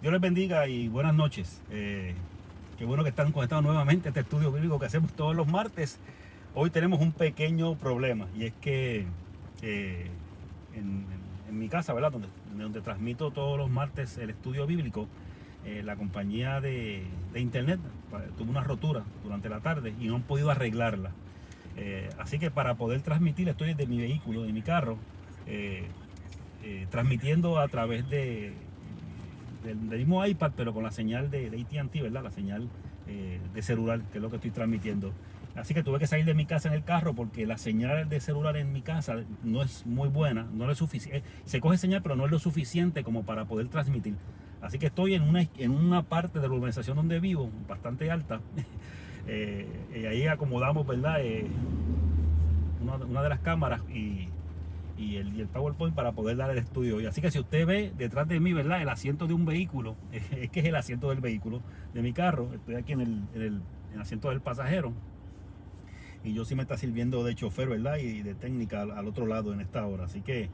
Dios les bendiga y buenas noches. Qué bueno que están conectados nuevamente a este estudio bíblico que hacemos todos los martes. Hoy tenemos un pequeño problema y es que eh, en, en mi casa, ¿verdad? Donde transmito todos los martes el estudio bíblico, la compañía de internet tuvo una rotura durante la tarde y no han podido arreglarla. Así que para poder transmitir estoy desde mi vehículo, de mi carro, transmitiendo a través del mismo iPad, pero con la señal de AT&T, ¿verdad? La señal de celular, que es lo que estoy transmitiendo. Así que tuve que salir de mi casa en el carro porque la señal de celular en mi casa no es muy buena, no es suficiente. Se coge señal, pero no es lo suficiente como para poder transmitir. Así que estoy en una parte de la urbanización donde vivo, bastante alta. Y ahí acomodamos, ¿verdad? Una de las cámaras y el PowerPoint para poder dar el estudio hoy. Así que si usted ve detrás de mí, ¿verdad? El asiento de un vehículo, es que es el asiento del vehículo de mi carro. Estoy aquí en el asiento del pasajero. Y yo sí me está sirviendo de chofer, ¿verdad? Y de técnica al otro lado en esta hora. Así que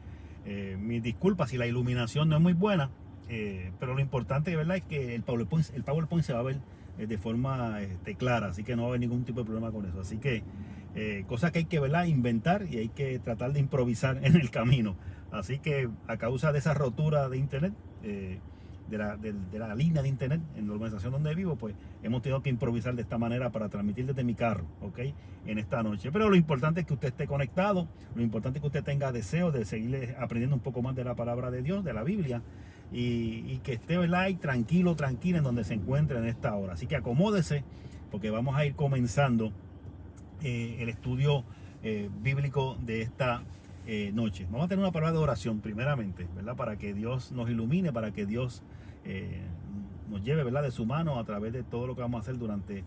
mis disculpas si la iluminación no es muy buena. Pero lo importante, ¿verdad? Es que el PowerPoint se va a ver de forma clara. Así que no va a haber ningún tipo de problema con eso. Así que cosas que hay que, ¿verdad? Inventar y hay que tratar de improvisar en el camino. Así que a causa de esa rotura de internet, de la línea de internet en la urbanización donde vivo, pues hemos tenido que improvisar de esta manera para transmitir desde mi carro, ¿ok? En esta noche. Pero lo importante es que usted esté conectado, lo importante es que usted tenga deseo de seguir aprendiendo un poco más de la palabra de Dios, de la Biblia, y que esté, ¿verdad? Y tranquilo, tranquila en donde se encuentre en esta hora. Así que acomódese, porque vamos a ir comenzando el estudio bíblico de esta noche. Vamos a tener una palabra de oración primeramente, ¿verdad? Para que Dios nos ilumine, para que Dios nos lleve, ¿verdad? De su mano a través de todo lo que vamos a hacer durante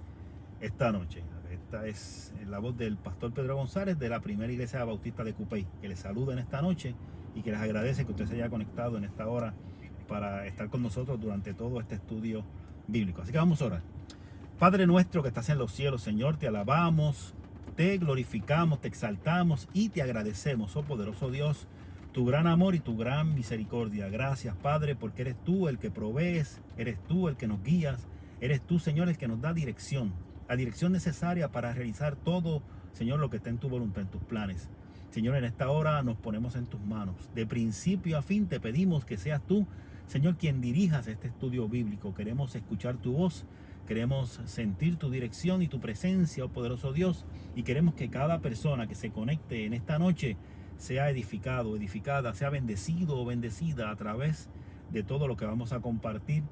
esta noche. Esta es la voz del pastor Pedro González de la Primera Iglesia Bautista de Cupey, que les saluda en esta noche y que les agradece que usted se haya conectado en esta hora para estar con nosotros durante todo este estudio bíblico. Así que vamos a orar. Padre nuestro que estás en los cielos, Señor, te alabamos, te glorificamos, te exaltamos y te agradecemos, oh poderoso Dios, tu gran amor y tu gran misericordia. Gracias, Padre, porque eres tú el que provees, eres tú el que nos guías, eres tú, Señor, el que nos da dirección, la dirección necesaria para realizar todo, Señor, lo que está en tu voluntad, en tus planes. Señor, en esta hora nos ponemos en tus manos. De principio a fin te pedimos que seas tú, Señor, quien dirijas este estudio bíblico. Queremos escuchar tu voz. Queremos sentir tu dirección y tu presencia, oh poderoso Dios, y queremos que cada persona que se conecte en esta noche sea edificado, edificada, sea bendecido o bendecida a través de todo lo que vamos a compartir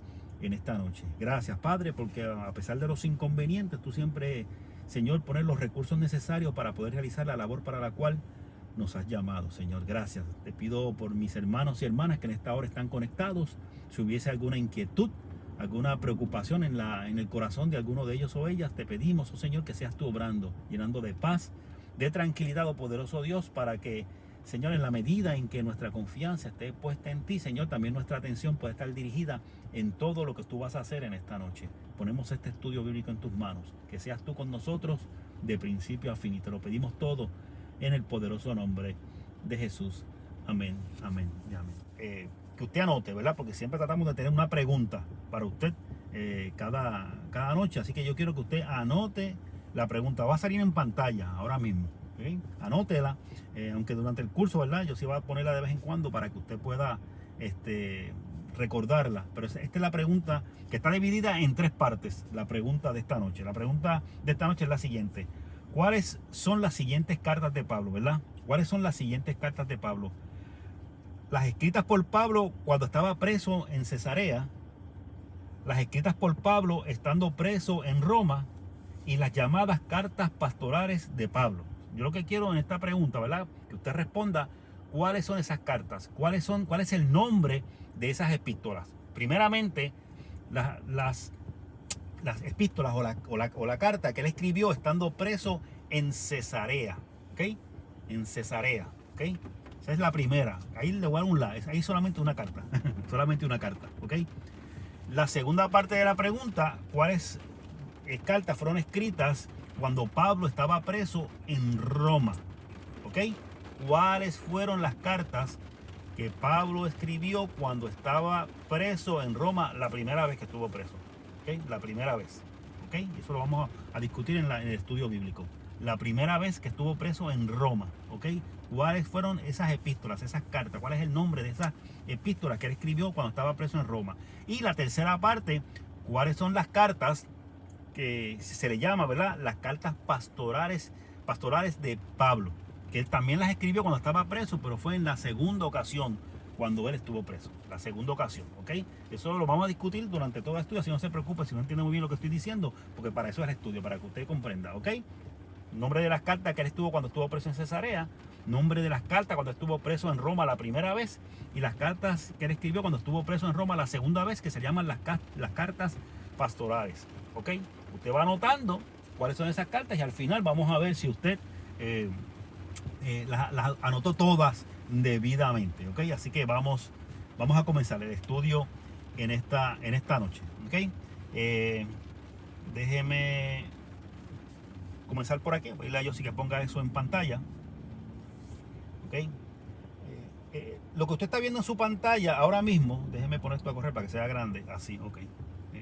en esta noche. Gracias, Padre, porque a pesar de los inconvenientes, tú siempre, Señor, pones los recursos necesarios para poder realizar la labor para la cual nos has llamado, Señor. Gracias. Te pido por mis hermanos y hermanas que en esta hora están conectados, si hubiese alguna inquietud, alguna preocupación en el corazón de alguno de ellos o ellas, te pedimos, oh Señor, que seas tú obrando, llenando de paz, de tranquilidad, oh poderoso Dios, para que, Señor, en la medida en que nuestra confianza esté puesta en ti, Señor, también nuestra atención puede estar dirigida en todo lo que tú vas a hacer en esta noche. Ponemos este estudio bíblico en tus manos, que seas tú con nosotros de principio a fin, y te lo pedimos todo en el poderoso nombre de Jesús. Amén, amén y amén. Que usted anote, ¿verdad? Porque siempre tratamos de tener una pregunta para usted cada noche. Así que yo quiero que usted anote la pregunta. Va a salir en pantalla ahora mismo. ¿Okay? Anótela. Aunque durante el curso, ¿verdad? Yo sí voy a ponerla de vez en cuando para que usted pueda recordarla. Pero esta es la pregunta que está dividida en tres partes. La pregunta de esta noche. La pregunta de esta noche es la siguiente. ¿Cuáles son las siguientes cartas de Pablo, verdad? ¿Cuáles son las siguientes cartas de Pablo? Las escritas por Pablo cuando estaba preso en Cesarea, las escritas por Pablo estando preso en Roma y las llamadas cartas pastorales de Pablo. Yo lo que quiero en esta pregunta, ¿verdad? Que usted responda cuáles son esas cartas, cuál es el nombre de esas epístolas. Primeramente, las epístolas o la carta que él escribió estando preso en Cesarea, ¿ok? En Cesarea, ¿ok? Esa es la primera. Ahí le voy a dar un la. Ahí solamente una carta. Solamente una carta, ¿ok? La segunda parte de la pregunta, ¿cuáles cartas fueron escritas cuando Pablo estaba preso en Roma? ¿Ok? ¿Cuáles fueron las cartas que Pablo escribió cuando estaba preso en Roma, la primera vez que estuvo preso. ¿Okay? La primera vez. ¿Okay? Y eso lo vamos a discutir en el estudio bíblico. La primera vez que estuvo preso en Roma. ¿Okay? ¿Cuáles fueron esas epístolas, esas cartas? ¿Cuál es el nombre de esas epístolas que él escribió cuando estaba preso en Roma? Y la tercera parte, ¿cuáles son las cartas que se le llama, ¿verdad? Las cartas pastorales de Pablo, que él también las escribió cuando estaba preso, pero fue en la segunda ocasión cuando él estuvo preso, la segunda ocasión, ¿ok? Eso lo vamos a discutir durante todo el estudio, así no se preocupe si no entiende muy bien lo que estoy diciendo, porque para eso es el estudio, para que usted comprenda, ¿ok? Nombre de las cartas que él estuvo cuando estuvo preso en Cesarea, nombre de las cartas cuando estuvo preso en Roma la primera vez, y las cartas que él escribió cuando estuvo preso en Roma la segunda vez, que se llaman las cartas pastorales, ¿ok? Usted va anotando cuáles son esas cartas y al final vamos a ver si usted las anotó todas debidamente, ¿ok? Así que vamos a comenzar el estudio en esta noche, ¿ok? Déjeme comenzar por aquí. Voy a irle a yo sí que ponga eso en pantalla, ¿ok? Lo que usted está viendo en su pantalla ahora mismo, déjeme poner esto a correr para que sea grande, así, ¿ok?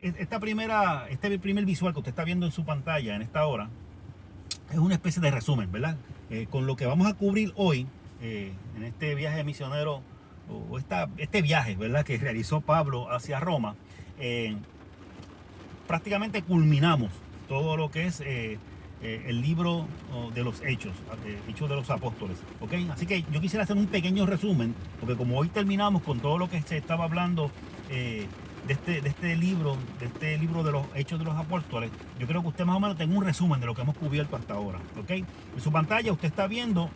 Este primer visual que usted está viendo en su pantalla en esta hora es una especie de resumen, ¿verdad? Con lo que vamos a cubrir hoy en este viaje misionero o este viaje, ¿verdad? Que realizó Pablo hacia Roma. Prácticamente culminamos todo lo que es el libro de los Hechos de los Apóstoles, ¿ok? Así que yo quisiera hacer un pequeño resumen, porque como hoy terminamos con todo lo que se estaba hablando de este libro de los Hechos de los Apóstoles, yo creo que usted más o menos tenga un resumen de lo que hemos cubierto hasta ahora, ¿ok? En su pantalla usted está viendo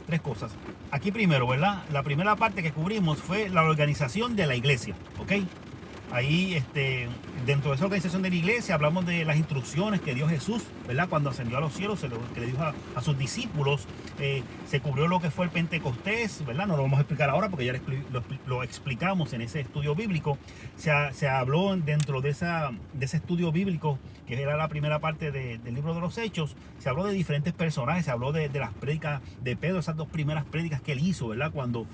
tres cosas. Aquí primero, ¿verdad? La primera parte que cubrimos fue la organización de la iglesia, ¿ok? Ahí, dentro de esa organización de la iglesia, hablamos de las instrucciones que dio Jesús, ¿verdad? Cuando ascendió a los cielos, que le dijo a sus discípulos. Se cubrió lo que fue el Pentecostés, ¿verdad? No lo vamos a explicar ahora porque ya lo explicamos en ese estudio bíblico. Se habló dentro de ese estudio bíblico, que era la primera parte del libro de los Hechos. Se habló de diferentes personajes, se habló de las prédicas de Pedro, esas dos primeras prédicas que él hizo, ¿verdad? Cuando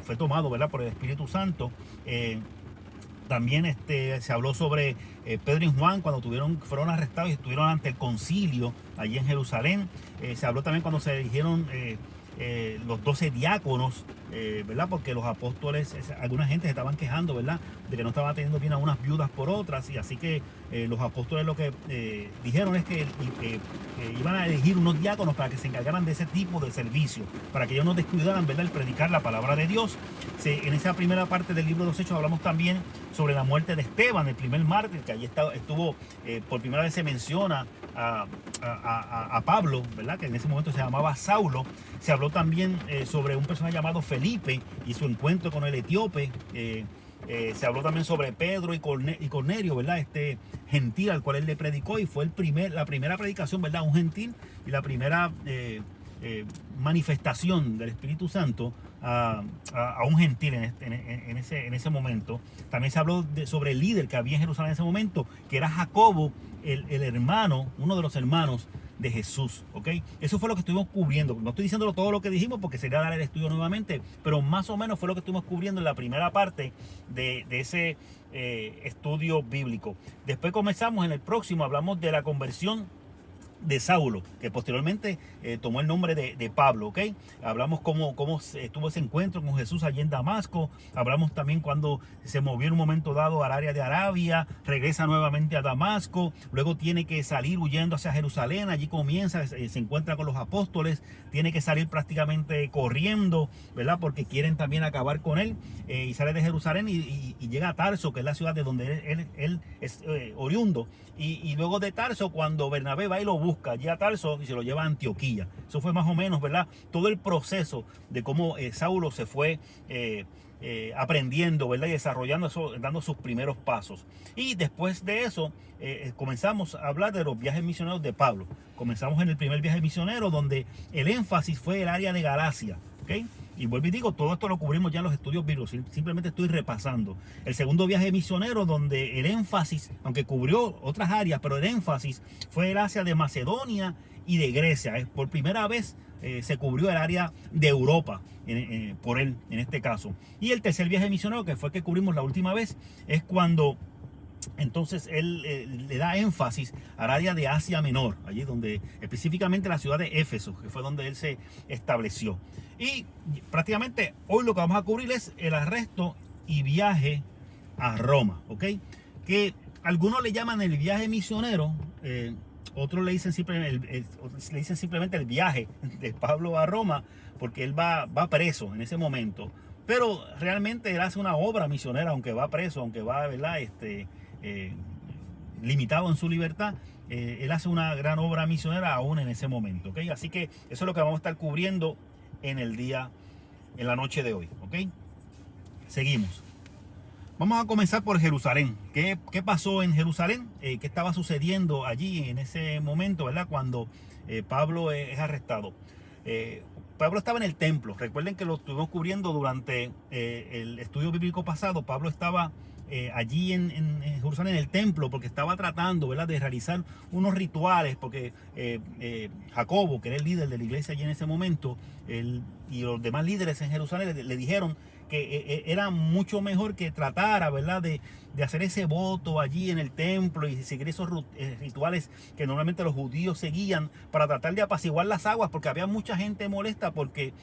fue tomado, ¿verdad? Por el Espíritu Santo. También se habló sobre Pedro y Juan cuando fueron arrestados y estuvieron ante el concilio allí en Jerusalén. Se habló también cuando se eligieron los 12 diáconos, ¿verdad? Porque los apóstoles, alguna gente se estaban quejando, ¿verdad? De que no estaban teniendo bien a unas viudas por otras, y así que los apóstoles lo que dijeron es que iban a elegir unos diáconos para que se encargaran de ese tipo de servicio, para que ellos no descuidaran, ¿verdad?, el predicar la palabra de Dios. En esa primera parte del libro de los Hechos hablamos también sobre la muerte de Esteban, el primer mártir, que allí estuvo, por primera vez se menciona a Pablo, ¿verdad?, que en ese momento se llamaba Saulo. Se habló también sobre un personaje llamado Felipe y su encuentro con el etíope. Se habló también sobre Pedro y Cornelio, ¿verdad? Este gentil al cual él le predicó, y fue la primera predicación, ¿verdad? Un gentil, y la primera manifestación del Espíritu Santo a un gentil en ese momento. También se habló sobre el líder que había en Jerusalén en ese momento, que era Jacobo, el hermano, uno de los hermanos de Jesús, ¿ok? Eso fue lo que estuvimos cubriendo. No estoy diciéndolo todo lo que dijimos porque sería dar el estudio nuevamente, pero más o menos fue lo que estuvimos cubriendo en la primera parte de ese estudio bíblico. Después comenzamos en el próximo, hablamos de la conversión de Saulo, que posteriormente tomó el nombre de Pablo, ¿ok? Hablamos cómo estuvo ese encuentro con Jesús allí en Damasco. Hablamos también cuando se movió en un momento dado al área de Arabia, regresa nuevamente a Damasco, luego tiene que salir huyendo hacia Jerusalén. Allí comienza, se encuentra con los apóstoles, tiene que salir prácticamente corriendo, ¿verdad? Porque quieren también acabar con él, y sale de Jerusalén y llega a Tarso, que es la ciudad de donde él es oriundo, y luego de Tarso, cuando Bernabé va y lo busca allí a Tarso y se lo lleva a Antioquía. Eso fue más o menos, ¿verdad?, todo el proceso de cómo Saulo se fue aprendiendo, ¿verdad?, y desarrollando eso, dando sus primeros pasos. Y después de eso comenzamos a hablar de los viajes misioneros de Pablo. Comenzamos en el primer viaje misionero, donde el énfasis fue el área de Galacia, ¿ok? Y vuelvo y digo, todo esto lo cubrimos ya en los estudios bíblicos, simplemente estoy repasando. El segundo viaje misionero, donde el énfasis, aunque cubrió otras áreas, pero el énfasis fue el área de Macedonia y de Grecia. Por primera vez se cubrió el área de Europa. por él en este caso. Y el tercer viaje misionero, que fue el que cubrimos la última vez, es cuando entonces él le da énfasis al área de Asia Menor, allí donde específicamente la ciudad de Éfeso, que fue donde él se estableció. Y prácticamente hoy lo que vamos a cubrir es el arresto y viaje a Roma, ¿ok? Que algunos le llaman el viaje misionero, otros le dicen simplemente el viaje de Pablo a Roma, porque él va preso en ese momento. Pero realmente él hace una obra misionera, aunque va preso, aunque va, ¿verdad? Limitado en su libertad, él hace una gran obra misionera aún en ese momento, ¿ok? Así que eso es lo que vamos a estar cubriendo en la noche de hoy, ¿ok? Seguimos. Vamos a comenzar por Jerusalén. ¿Qué pasó en Jerusalén? ¿Qué estaba sucediendo allí en ese momento, ¿verdad? Cuando Pablo es arrestado. Pablo estaba en el templo. Recuerden que lo estuvimos cubriendo durante el estudio bíblico pasado. Pablo estaba allí en Jerusalén, en el templo, porque estaba tratando, ¿verdad?, de realizar unos rituales, porque Jacobo, que era el líder de la iglesia allí en ese momento, y los demás líderes en Jerusalén le dijeron que era mucho mejor que tratara, ¿verdad?, de hacer ese voto allí en el templo y seguir esos rituales que normalmente los judíos seguían para tratar de apaciguar las aguas, porque había mucha gente molesta porque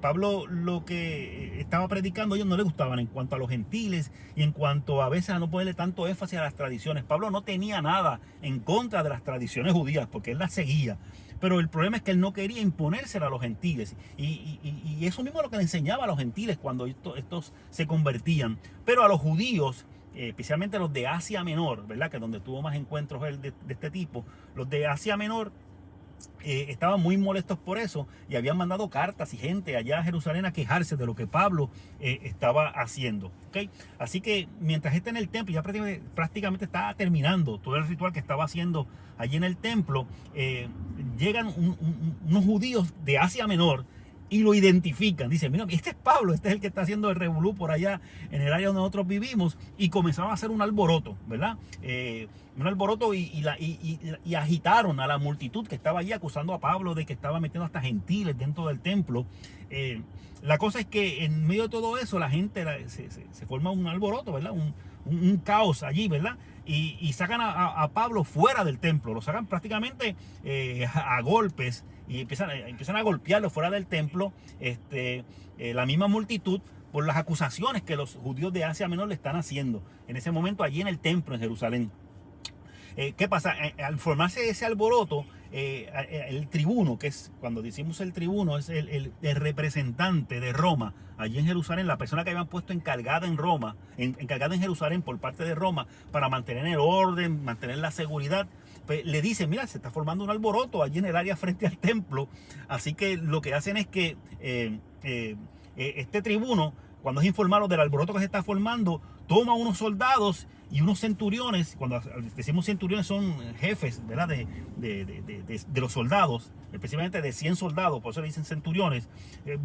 Pablo lo que estaba predicando a ellos no les gustaban en cuanto a los gentiles y en cuanto a veces a no ponerle tanto énfasis a las tradiciones. Pablo no tenía nada en contra de las tradiciones judías porque él las seguía. Pero el problema es que él no quería imponérsela a los gentiles. Y eso mismo es lo que le enseñaba a los gentiles cuando estos se convertían. Pero a los judíos, especialmente los de Asia Menor, ¿verdad?, que es donde tuvo más encuentros él de este tipo, los de Asia Menor estaban muy molestos por eso y habían mandado cartas y gente allá a Jerusalén a quejarse de lo que Pablo estaba haciendo, ¿okay? Así que mientras está en el templo, ya prácticamente estaba terminando todo el ritual que estaba haciendo allí en el templo, llegan unos judíos de Asia Menor y lo identifican. Dicen, mira, este es Pablo, este es el que está haciendo el revolú por allá en el área donde nosotros vivimos. Y comenzaron a hacer un alboroto, ¿verdad? Un alboroto y agitaron a la multitud que estaba allí acusando a Pablo de que estaba metiendo hasta gentiles dentro del templo. La cosa es que en medio de todo eso la gente se forma un alboroto, ¿verdad? Un caos allí, ¿verdad? Y sacan a Pablo fuera del templo, lo sacan prácticamente a golpes y empiezan a golpearlo fuera del templo, la misma multitud, por las acusaciones que los judíos de Asia Menor le están haciendo en ese momento allí en el templo en Jerusalén. ¿Qué pasa? Al formarse ese alboroto, el tribuno, que es, cuando decimos el tribuno, es el representante de Roma allí en Jerusalén, la persona que habían puesto encargada en Roma, encargada en Jerusalén por parte de Roma para mantener el orden, mantener la seguridad, pues le dicen, mira, se está formando un alboroto allí en el área frente al templo. Así que lo que hacen es que este tribuno, cuando es informado del alboroto que se está formando, toma unos soldados y unos centuriones. Cuando decimos centuriones son jefes, ¿verdad?, de los soldados, especialmente de 100 soldados, por eso le dicen centuriones.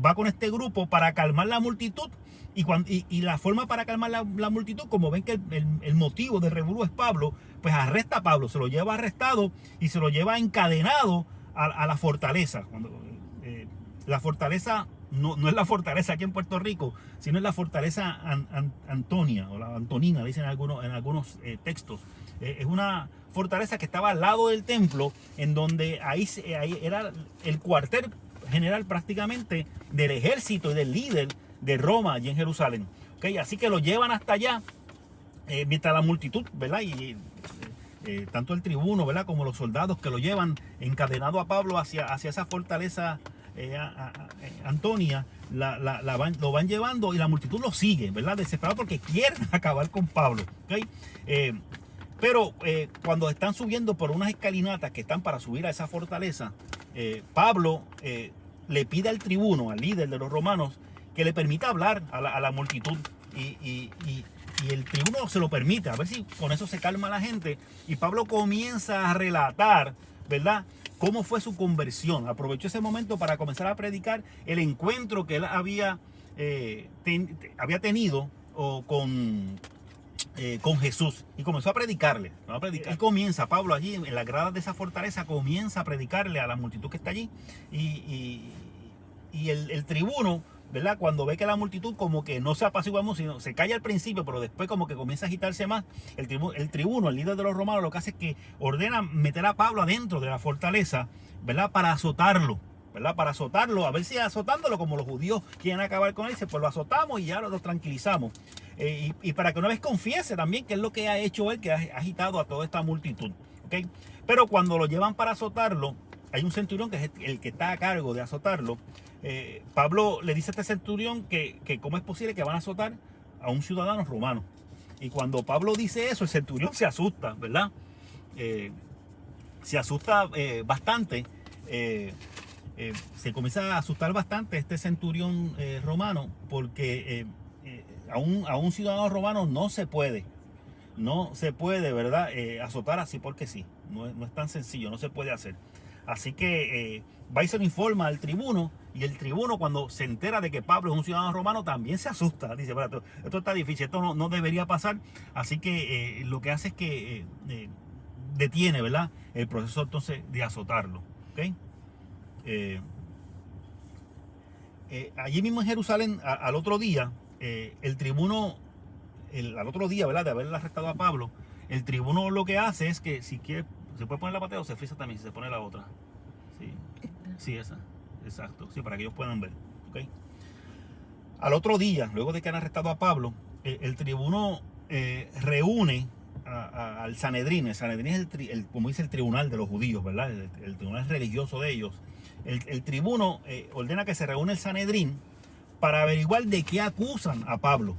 Va con este grupo para calmar la multitud y la forma para calmar la multitud, como ven que el motivo del revolú es Pablo, pues arresta a Pablo, se lo lleva arrestado y se lo lleva encadenado a la fortaleza. La fortaleza no es la fortaleza aquí en Puerto Rico, sino es la fortaleza Antonia o la Antonina, le dicen en algunos textos. Es una fortaleza que estaba al lado del templo, en donde ahí era el cuartel general prácticamente del ejército y del líder de Roma allí en Jerusalén. ¿Okay? Así que lo llevan hasta allá, mientras la multitud, ¿verdad? Tanto el tribuno, ¿verdad?, como los soldados que lo llevan encadenado a Pablo hacia esa fortaleza Antonia, lo van llevando y la multitud lo sigue, ¿verdad?, desesperado porque quieren acabar con Pablo, ¿okay? Pero cuando están subiendo por unas escalinatas que están para subir a esa fortaleza, Pablo le pide al tribuno, al líder de los romanos, que le permita hablar a la multitud y el tribuno se lo permite, a ver si con eso se calma la gente. Y Pablo comienza a relatar, ¿verdad?, cómo fue su conversión. Aprovechó ese momento para comenzar a predicar el encuentro que él había tenido con Jesús, y comenzó a predicarle. Y comienza Pablo allí en las gradas de esa fortaleza, comienza a predicarle a la multitud que está allí, y el tribuno, ¿verdad? Cuando ve que la multitud como que no se apacigua, sino se calla al principio, pero después como que comienza a agitarse más, el tribuno, el líder de los romanos, lo que hace es que ordena meter a Pablo adentro de la fortaleza, ¿verdad? Para azotarlo, ¿verdad? Para azotarlo, a ver si azotándolo como los judíos quieren acabar con él, pues lo azotamos y ya lo tranquilizamos. Y para que una vez confiese también que es lo que ha hecho él, que ha agitado a toda esta multitud, ¿ok? Pero cuando lo llevan para azotarlo, hay un centurión que es el que está a cargo de azotarlo. Pablo le dice a este centurión que cómo es posible que van a azotar a un ciudadano romano. Y cuando Pablo dice eso, el centurión se asusta, ¿verdad? Se asusta bastante. Se comienza a asustar bastante este centurión romano, porque a un ciudadano romano no se puede, ¿verdad? Azotar así porque sí. No es tan sencillo, no se puede hacer. Así que va y se lo informa al tribuno, y el tribuno, cuando se entera de que Pablo es un ciudadano romano, también se asusta. Dice, esto está difícil, esto no debería pasar. Así que lo que hace es que detiene, ¿verdad?, el proceso entonces de azotarlo. ¿Okay? Allí mismo en Jerusalén, al otro día, el tribuno, al otro día, ¿verdad?, de haberle arrestado a Pablo, el tribuno lo que hace es que, si quiere, se puede poner la patea o se frisa también, si se pone la otra. Sí, sí, esa, exacto, sí, para que ellos puedan ver. ¿Okay? Al otro día, luego de que han arrestado a Pablo, el tribuno reúne al Sanedrín. El Sanedrín es como dice, el tribunal de los judíos, ¿verdad? El tribunal religioso de ellos. El tribuno ordena que se reúne el Sanedrín para averiguar de qué acusan a Pablo.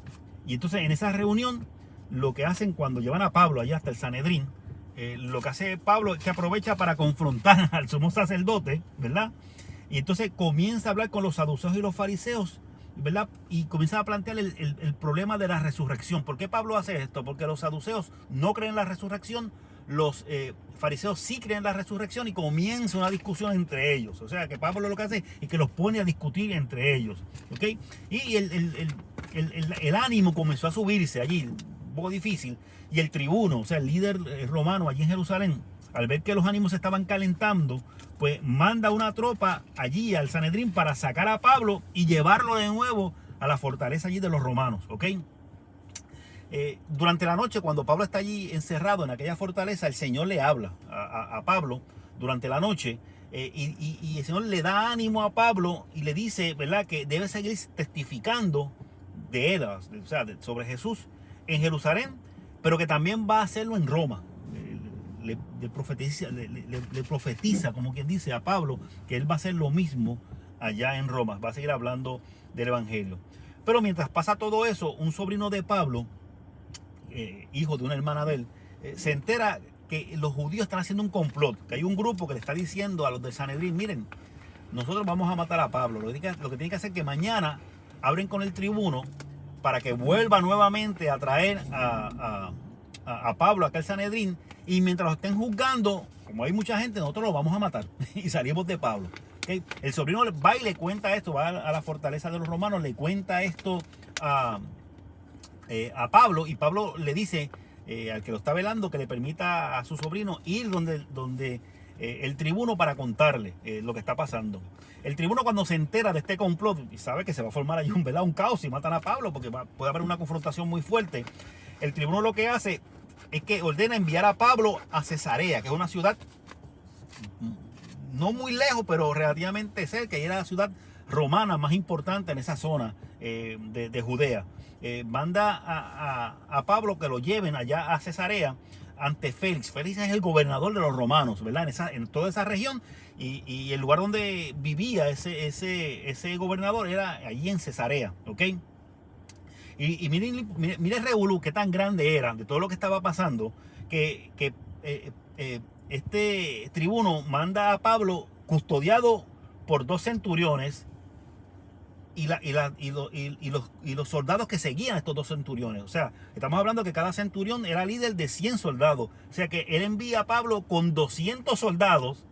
Y entonces en esa reunión, lo que hacen cuando llevan a Pablo allá hasta el Sanedrín, lo que hace Pablo es que aprovecha para confrontar al sumo sacerdote, ¿verdad? Y entonces comienza a hablar con los saduceos y los fariseos, ¿verdad? Y comienza a plantear el problema de la resurrección. ¿Por qué Pablo hace esto? Porque los saduceos no creen en la resurrección, los fariseos sí creen en la resurrección, y comienza una discusión entre ellos. O sea, que Pablo lo que hace es que los pone a discutir entre ellos. ¿Ok? Y el ánimo comenzó a subirse allí, un poco difícil. Y el tribuno, o sea, el líder romano allí en Jerusalén, al ver que los ánimos se estaban calentando, pues manda una tropa allí al Sanedrín para sacar a Pablo y llevarlo de nuevo a la fortaleza allí de los romanos. ¿Ok? Durante la noche, cuando Pablo está allí encerrado en aquella fortaleza, el Señor le habla a Pablo durante la noche, y el Señor le da ánimo a Pablo y le dice, ¿verdad?, que debe seguir testificando de él, o sea, sobre Jesús en Jerusalén, pero que también va a hacerlo en Roma. Le profetiza, como quien dice, a Pablo que él va a hacer lo mismo allá en Roma, va a seguir hablando del Evangelio. Pero mientras pasa todo eso, un sobrino de Pablo, hijo de una hermana de él, se entera que los judíos están haciendo un complot, que hay un grupo que le está diciendo a los de Sanedrín, miren, nosotros vamos a matar a Pablo. Lo que tiene que hacer es que mañana abren con el tribuno para que vuelva nuevamente a traer a Pablo acá al Sanedrín, y mientras lo estén juzgando, como hay mucha gente, nosotros lo vamos a matar y salimos de Pablo. ¿Okay? El sobrino va y le cuenta esto, va a la fortaleza de los romanos, le cuenta esto a Pablo, y Pablo le dice al que lo está velando que le permita a su sobrino ir donde el tribuno para contarle lo que está pasando. El tribuno, cuando se entera de este complot y sabe que se va a formar ahí un caos y matan a Pablo porque puede haber una confrontación muy fuerte, el tribuno lo que hace es que ordena enviar a Pablo a Cesarea, que es una ciudad no muy lejos, pero relativamente cerca, y era la ciudad romana más importante en esa zona de Judea. Manda a Pablo que lo lleven allá a Cesarea ante Félix. Félix es el gobernador de los romanos, ¿verdad? En toda esa región, y el lugar donde vivía ese gobernador era allí en Cesarea, ¿ok? Y miren el revolú que tan grande era de todo lo que estaba pasando, que este tribuno manda a Pablo custodiado por 2 centuriones y los soldados que seguían a estos 2 centuriones. O sea, estamos hablando que cada centurión era líder de 100 soldados. O sea que él envía a Pablo con 200 soldados,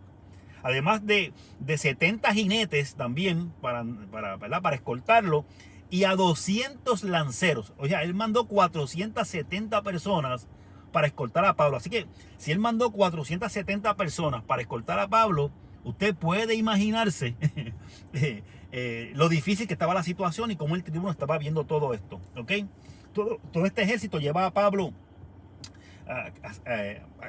además de 70 jinetes también para escoltarlo, y a 200 lanceros. O sea, él mandó 470 personas para escoltar a Pablo. Así que si él mandó 470 personas para escoltar a Pablo, usted puede imaginarse lo difícil que estaba la situación y cómo el tribuno estaba viendo todo esto. ¿Ok? Todo este ejército lleva a Pablo a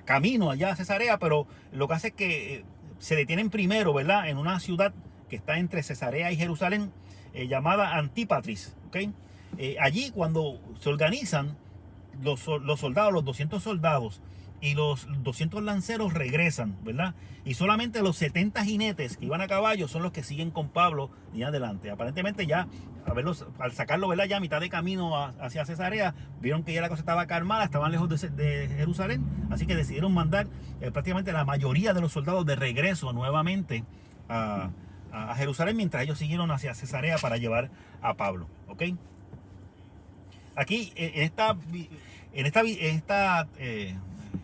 camino allá a Cesarea, pero lo que hace es que se detienen primero, ¿verdad? En una ciudad que está entre Cesarea y Jerusalén, llamada Antípatris. ¿Ok? Allí cuando se organizan los soldados, los 200 soldados y los 200 lanceros regresan, ¿verdad? Y solamente los 70 jinetes que iban a caballo son los que siguen con Pablo y adelante. Aparentemente ya, al sacarlo, ¿verdad? Ya a mitad de camino hacia Cesarea, vieron que ya la cosa estaba calmada, estaban lejos de Jerusalén, así que decidieron mandar prácticamente la mayoría de los soldados de regreso nuevamente a Jerusalén, mientras ellos siguieron hacia Cesarea para llevar a Pablo. ¿Ok? Aquí, en esta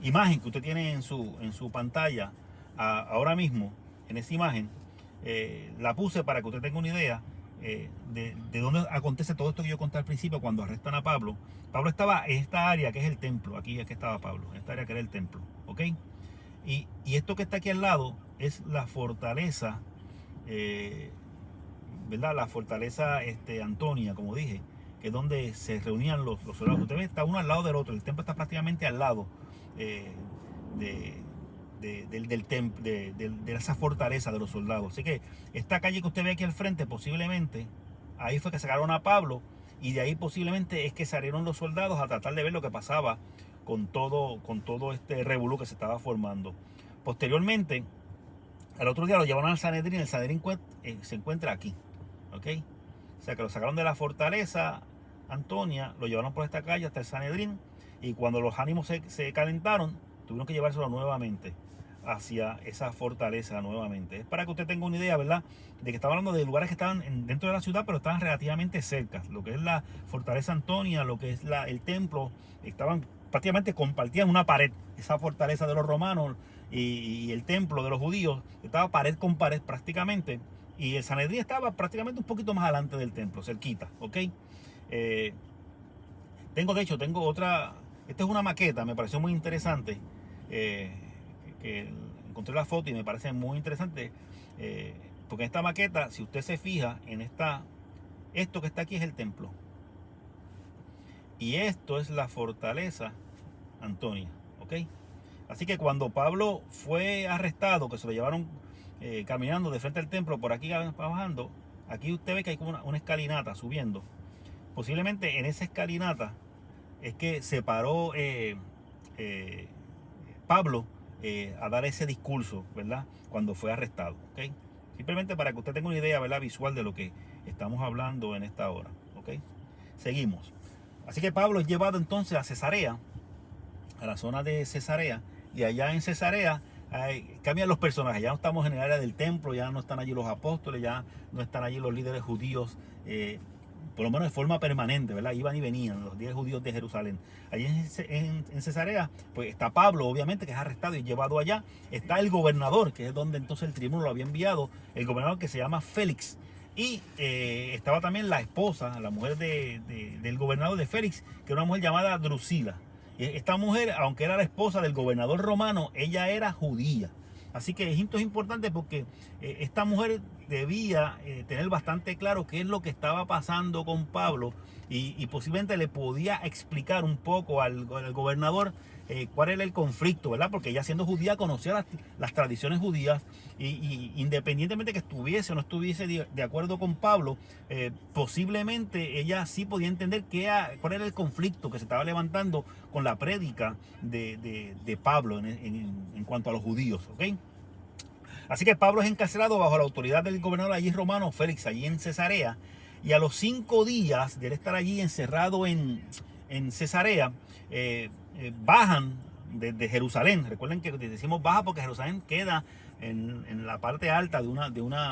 imagen que usted tiene en su pantalla ahora mismo, en esa imagen, la puse para que usted tenga una idea de dónde acontece todo esto que yo conté al principio cuando arrestan a Pablo. Pablo estaba en esta área que es el templo. Aquí es que estaba Pablo, en esta área que era el templo. ¿Ok? Y esto que está aquí al lado es la fortaleza, ¿verdad? La fortaleza Antonia, como dije, que es donde se reunían los soldados. Usted ve, está uno al lado del otro. El templo está prácticamente al lado de esa fortaleza de los soldados. Así que esta calle que usted ve aquí al frente, posiblemente, ahí fue que sacaron a Pablo, y de ahí posiblemente es que salieron los soldados a tratar de ver lo que pasaba con todo este revolú que se estaba formando. Posteriormente, al otro día lo llevaron al Sanedrín. El Sanedrín se encuentra aquí. ¿Ok? O sea que lo sacaron de la fortaleza Antonia, lo llevaron por esta calle hasta el Sanedrín, y cuando los ánimos se calentaron, tuvieron que llevárselo nuevamente hacia esa fortaleza nuevamente. Es para que usted tenga una idea, ¿verdad? De que estaba hablando de lugares que estaban dentro de la ciudad, pero estaban relativamente cerca. Lo que es la fortaleza Antonia, lo que es el templo, prácticamente compartían una pared. Esa fortaleza de los romanos y el templo de los judíos estaba pared con pared prácticamente. Y el Sanedrín estaba prácticamente un poquito más adelante del templo, cerquita. ¿Ok? Tengo otra. Esta es una maqueta, me pareció muy interesante. Que encontré la foto y me parece muy interesante. Porque en esta maqueta, si usted se fija en esto que está aquí es el templo. Y esto es la fortaleza Antonia. ¿Ok? Así que cuando Pablo fue arrestado, que se lo llevaron caminando de frente al templo, por aquí bajando, aquí usted ve que hay como una escalinata subiendo. Posiblemente en esa escalinata es que se paró Pablo a dar ese discurso, ¿verdad? Cuando fue arrestado. ¿Ok? Simplemente para que usted tenga una idea, ¿verdad? Visual de lo que estamos hablando en esta hora. ¿Ok? Seguimos. Así que Pablo es llevado entonces a Cesarea, a la zona de Cesarea, y allá en Cesarea cambian los personajes. Ya no estamos en el área del templo, ya no están allí los apóstoles, ya no están allí los líderes judíos, por lo menos de forma permanente, ¿verdad? Iban y venían los 10 judíos de Jerusalén. Allí en Cesarea, pues está Pablo, obviamente, que es arrestado y llevado allá. Está el gobernador, que es donde entonces el tribuno lo había enviado, el gobernador que se llama Félix. Y estaba también la esposa, la mujer del gobernador de Félix, que era una mujer llamada Drusila. Esta mujer, aunque era la esposa del gobernador romano, ella era judía. Así que esto es importante porque esta mujer debía tener bastante claro qué es lo que estaba pasando con Pablo, y posiblemente le podía explicar un poco al gobernador cuál era el conflicto, ¿verdad? Porque ella, siendo judía, conocía las tradiciones judías, y independientemente que estuviese o no estuviese de acuerdo con Pablo, posiblemente ella sí podía entender cuál era el conflicto que se estaba levantando con la prédica de Pablo en cuanto a los judíos. ¿Ok? Así que Pablo es encarcelado bajo la autoridad del gobernador allí romano Félix, allí en Cesarea, y a los 5 días de él estar allí encerrado en Cesarea, bajan desde Jerusalén. Recuerden que decimos baja porque Jerusalén queda en la parte alta de una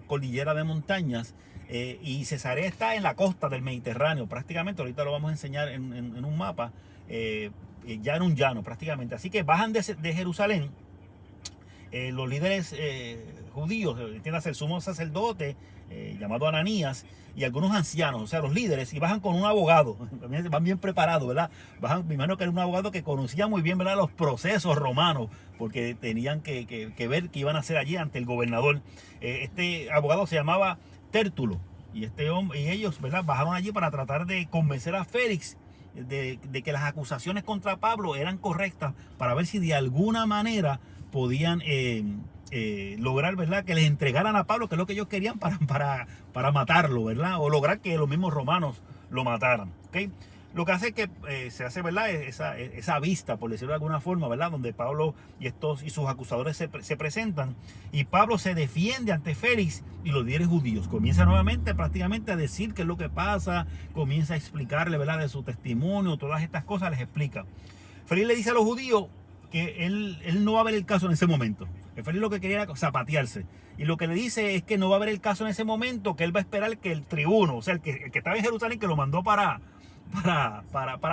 cordillera de montañas, y Cesarea está en la costa del Mediterráneo prácticamente. Ahorita lo vamos a enseñar en un mapa, ya en un llano prácticamente. Así que bajan de Jerusalén los líderes judíos, entiendas, el sumo sacerdote llamado Ananías y algunos ancianos, o sea, los líderes, y bajan con un abogado, van bien preparados, ¿verdad? Bajan, me imagino que era un abogado que conocía muy bien, ¿verdad?, los procesos romanos, porque tenían que ver qué iban a hacer allí ante el gobernador. Este abogado se llamaba Tértulo, y este hombre y ellos, ¿verdad?, bajaron allí para tratar de convencer a Félix de que las acusaciones contra Pablo eran correctas, para ver si de alguna manera podían lograr, ¿verdad?, que les entregaran a Pablo, que es lo que ellos querían para matarlo, ¿verdad?, o lograr que los mismos romanos lo mataran, ¿ok? Lo que hace que se hace, ¿verdad?, esa vista, por decirlo de alguna forma, ¿verdad?, donde Pablo y sus acusadores se presentan, y Pablo se defiende ante Félix y los líderes judíos. Comienza nuevamente prácticamente a decir qué es lo que pasa, comienza a explicarle, ¿verdad?, de su testimonio, todas estas cosas les explica. Félix le dice a los judíos que él no va a ver el caso en ese momento. Que Félix lo que quería era zapatearse. Y lo que le dice es que no va a haber el caso en ese momento, que él va a esperar que el tribuno, o sea, el que estaba en Jerusalén, que lo mandó para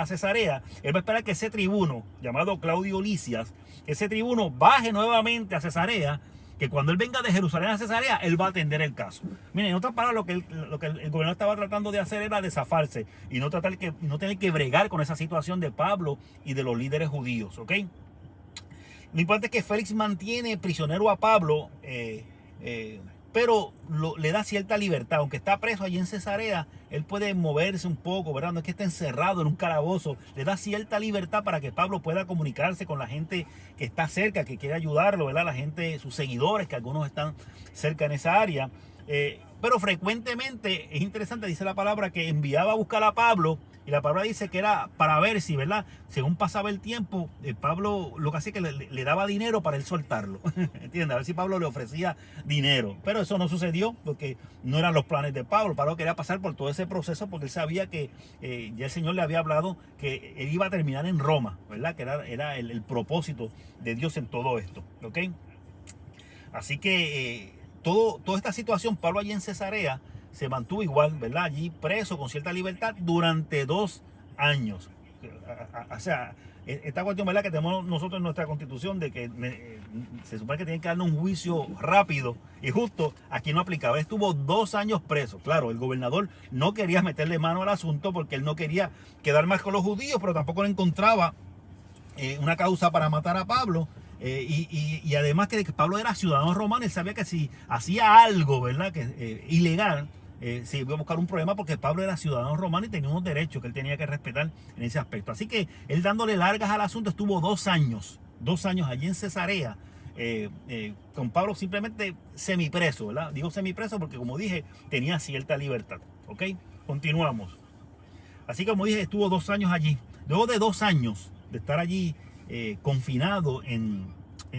Cesarea, él va a esperar que ese tribuno, llamado Claudio Lisias, ese tribuno baje nuevamente a Cesarea, que cuando él venga de Jerusalén a Cesarea, él va a atender el caso. Miren, en otras palabras, lo que el gobernador estaba tratando de hacer era desafarse y no tener que bregar con esa situación de Pablo y de los líderes judíos, ¿ok? Lo importante es que Félix mantiene prisionero a Pablo, pero le da cierta libertad. Aunque está preso allí en Cesarea, él puede moverse un poco, ¿verdad? No es que esté encerrado en un calabozo. Le da cierta libertad para que Pablo pueda comunicarse con la gente que está cerca, que quiere ayudarlo, ¿verdad? La gente, sus seguidores, que algunos están cerca en esa área. Pero frecuentemente, es interesante, dice la palabra, que enviaba a buscar a Pablo, y la palabra dice que era para ver si, ¿verdad?, según pasaba el tiempo, Pablo lo que hacía es que le daba dinero para él soltarlo, ¿entiendes? A ver si Pablo le ofrecía dinero, pero eso no sucedió porque no eran los planes de Pablo. Pablo quería pasar por todo ese proceso porque él sabía que ya el Señor le había hablado que él iba a terminar en Roma, ¿verdad?, que era el propósito de Dios en todo esto, ¿ok? Así que toda esta situación, Pablo allí en Cesarea se mantuvo igual, ¿verdad?, allí preso con cierta libertad durante 2 años. O sea, esta cuestión, ¿verdad?, que tenemos nosotros en nuestra constitución de que se supone que tienen que darle un juicio rápido y justo, aquí no aplicaba. Él estuvo 2 años preso. Claro, el gobernador no quería meterle mano al asunto porque él no quería quedar mal con los judíos, pero tampoco le encontraba una causa para matar a Pablo. Y además que Pablo era ciudadano romano, él sabía que si hacía algo, ¿verdad?, que ilegal, se iba a buscar un problema, porque Pablo era ciudadano romano y tenía unos derechos que él tenía que respetar en ese aspecto. Así que él, dándole largas al asunto, estuvo 2 años allí en Cesarea, con Pablo simplemente semipreso, ¿verdad? Digo semipreso porque, como dije, tenía cierta libertad, ¿ok? Continuamos. Así que, como dije, estuvo 2 años allí. Luego de 2 años de estar allí confinado en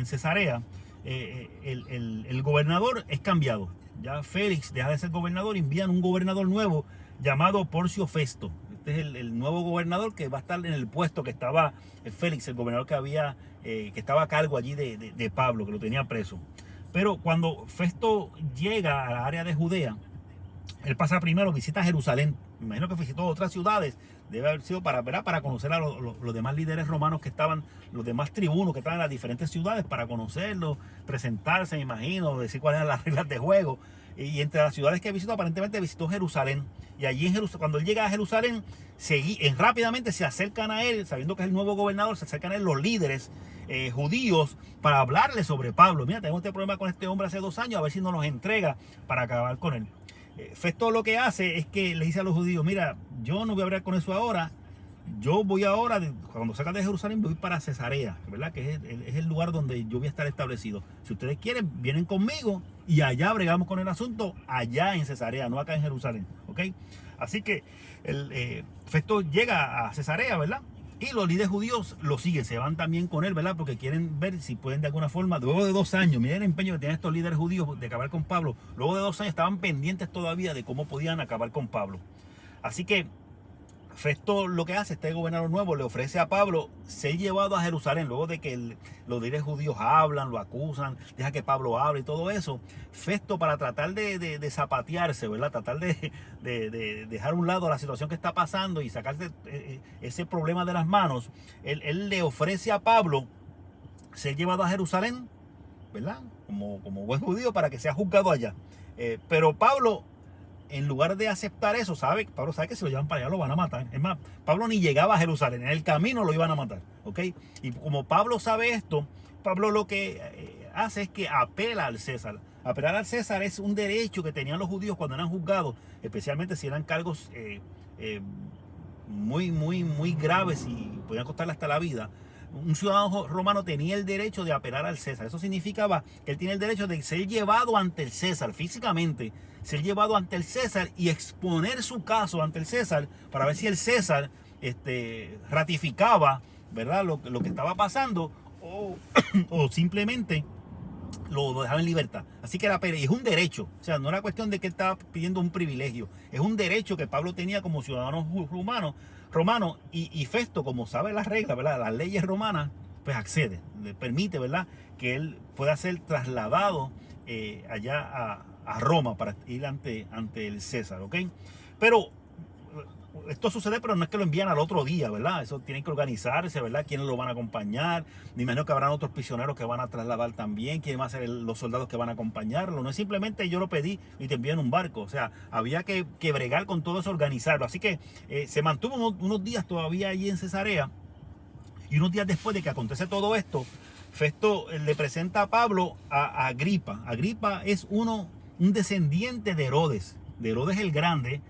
Cesarea, el gobernador es cambiado. Ya Félix deja de ser gobernador, envían un gobernador nuevo llamado Porcio Festo. Este es el nuevo gobernador que va a estar en el puesto que estaba Félix, el gobernador que estaba a cargo allí de Pablo, que lo tenía preso. Pero cuando Festo llega a la área de Judea, él pasa primero, visita Jerusalén. Me imagino que visitó otras ciudades. Debe haber sido para conocer a los demás líderes romanos que estaban, los demás tribunos que estaban en las diferentes ciudades, para conocerlos, presentarse, me imagino, decir cuáles eran las reglas de juego. Y entre las ciudades que visitó, aparentemente visitó Jerusalén. Y allí en Jerusalén, cuando él llega a Jerusalén, rápidamente se acercan a él, sabiendo que es el nuevo gobernador, se acercan a él los líderes judíos para hablarle sobre Pablo. Mira, tenemos este problema con este hombre hace 2 años, a ver si nos los entrega para acabar con él. Festo lo que hace es que le dice a los judíos: mira, yo no voy a hablar con eso ahora, yo voy ahora, cuando salga de Jerusalén, voy para Cesarea, ¿verdad?, que es el lugar donde yo voy a estar establecido. Si ustedes quieren, vienen conmigo y allá bregamos con el asunto, allá en Cesarea, no acá en Jerusalén, ¿ok? Así que Festo llega a Cesarea, ¿verdad?, y los líderes judíos lo siguen, se van también con él, ¿verdad?, porque quieren ver si pueden de alguna forma, luego de 2 años, miren el empeño que tienen estos líderes judíos de acabar con Pablo. Luego de 2 años estaban pendientes todavía de cómo podían acabar con Pablo. Así que Festo lo que hace, este gobernador nuevo, le ofrece a Pablo ser llevado a Jerusalén. Luego de que los líderes judíos hablan, lo acusan, deja que Pablo hable y todo eso, Festo, para tratar de zapatearse, ¿verdad?, tratar de dejar a un lado la situación que está pasando y sacarse ese problema de las manos, él le ofrece a Pablo ser llevado a Jerusalén, ¿verdad?, como buen judío para que sea juzgado allá. Pero Pablo, en lugar de aceptar eso, Pablo sabe que si lo llevan para allá lo van a matar. Es más, Pablo ni llegaba a Jerusalén, en el camino lo iban a matar, ¿ok? Y como Pablo sabe esto, Pablo lo que hace es que apela al César. Apelar al César es un derecho que tenían los judíos cuando eran juzgados, especialmente si eran cargos muy graves y podían costarle hasta la vida. Un ciudadano romano tenía el derecho de apelar al César. Eso significaba que él tiene el derecho de ser llevado ante el César físicamente, ser llevado ante el César y exponer su caso ante el César para ver si el César ratificaba, ¿verdad?, lo que estaba pasando o simplemente lo dejaba en libertad. Así que es un derecho, o sea, no era cuestión de que él estaba pidiendo un privilegio, es un derecho que Pablo tenía como ciudadano romano y Festo, como sabe las reglas, ¿verdad?, las leyes romanas, pues accede, le permite, ¿verdad?, que él pueda ser trasladado allá a Roma para ir ante el César, ¿ok? Pero esto sucede, pero no es que lo envían al otro día, ¿verdad? Eso tienen que organizarse, ¿verdad? ¿Quiénes lo van a acompañar? Me imagino que habrán otros prisioneros que van a trasladar también. ¿Quiénes van a ser los soldados que van a acompañarlo? No es simplemente yo lo pedí y te envío en un barco. O sea, había que bregar con todo eso, organizarlo. Así que se mantuvo unos días todavía allí en Cesarea. Y unos días después de que acontece todo esto, Festo le presenta a Pablo a Agripa. Agripa es un descendiente de Herodes el Grande.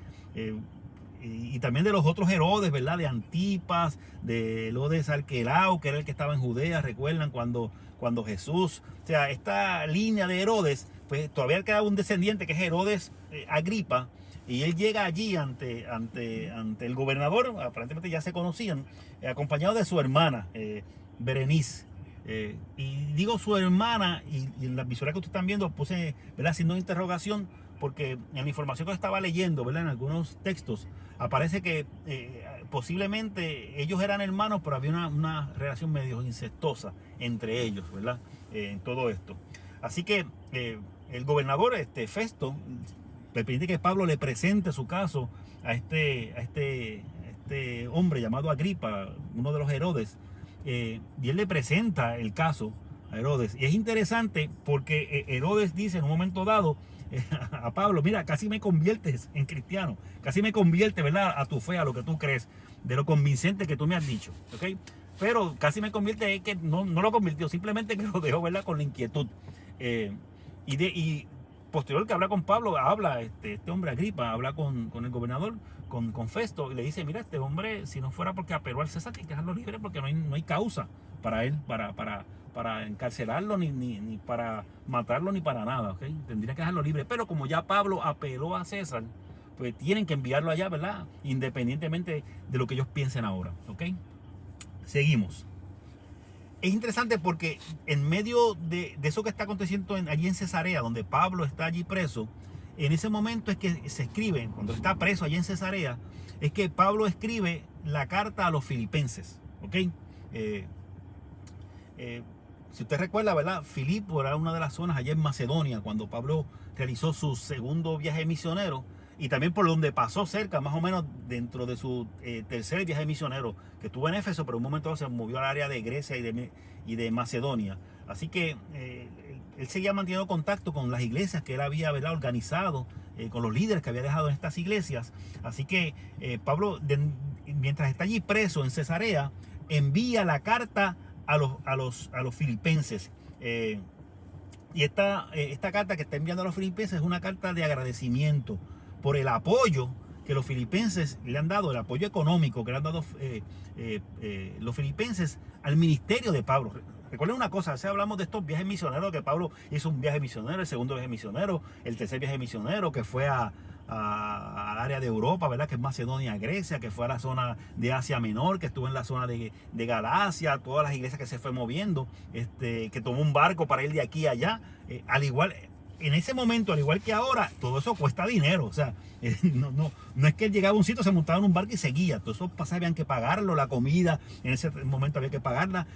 Y también de los otros Herodes, ¿verdad? De Antipas, de Herodes Arquelao, que era el que estaba en Judea, recuerdan cuando Jesús, o sea, esta línea de Herodes, pues todavía queda un descendiente que es Herodes Agripa, y él llega allí ante el gobernador, aparentemente ya se conocían, acompañado de su hermana, Berenice. Y digo su hermana, y en la visual que ustedes están viendo puse, ¿verdad?, haciendo una interrogación, porque en la información que estaba leyendo, ¿verdad?, en algunos textos, aparece que posiblemente ellos eran hermanos, pero había una relación medio incestuosa entre ellos, ¿verdad?, en todo esto. Así que el gobernador Festo le permite que Pablo le presente su caso a este hombre llamado Agripa, uno de los Herodes, y él le presenta el caso a Herodes. Y es interesante porque Herodes dice en un momento dado a Pablo: mira, casi me conviertes en cristiano, casi me convierte, ¿verdad?, a tu fe, a lo que tú crees, de lo convincente que tú me has dicho, ¿ok? Pero casi me convierte, es que no lo convirtió, simplemente que lo dejó, ¿verdad?, con la inquietud. Y posterior que habla con Pablo, habla este hombre Agripa, habla con el gobernador, con Festo, y le dice: mira, este hombre, si no fuera porque apeló al César, tiene que dejarlo libre, porque no hay causa para él, para encarcelarlo, ni para matarlo, ni para nada, ¿ok? Tendría que dejarlo libre. Pero como ya Pablo apeló a César, pues tienen que enviarlo allá, ¿verdad?, independientemente de lo que ellos piensen ahora, ¿ok? Seguimos. Es interesante porque en medio de eso que está aconteciendo allí en Cesarea, donde Pablo está allí preso, en ese momento es que se escribe, cuando está preso allí en Cesarea, es que Pablo escribe la carta a los filipenses, ¿ok? Si usted recuerda, ¿verdad?, Filipo era una de las zonas allá en Macedonia cuando Pablo realizó su segundo viaje misionero, y también por donde pasó cerca, más o menos dentro de su tercer viaje misionero, que estuvo en Éfeso, pero en un momento se movió al área de Grecia y de Macedonia. Así que él seguía manteniendo contacto con las iglesias que él había, ¿verdad?, organizado, con los líderes que había dejado en estas iglesias. Así que Pablo, mientras está allí preso en Cesarea, envía la carta a los filipenses. Y esta carta que está enviando a los filipenses es una carta de agradecimiento por el apoyo que los filipenses le han dado, el apoyo económico que le han dado los filipenses al ministerio de Pablo. Recuerden una cosa, si hablamos de estos viajes misioneros, que Pablo hizo un viaje misionero, el segundo viaje misionero, el tercer viaje misionero, que fue al área de Europa, ¿verdad?, que es Macedonia, Grecia, que fue a la zona de Asia Menor, que estuvo en la zona de Galacia, todas las iglesias que se fue moviendo, que tomó un barco para ir de aquí a allá, al igual. En ese momento, al igual que ahora, todo eso cuesta dinero. O sea, no es que él llegaba a un sitio, se montaba en un barco y seguía. Todos esos pasajes habían que pagarlo, la comida en ese momento había que pagarla.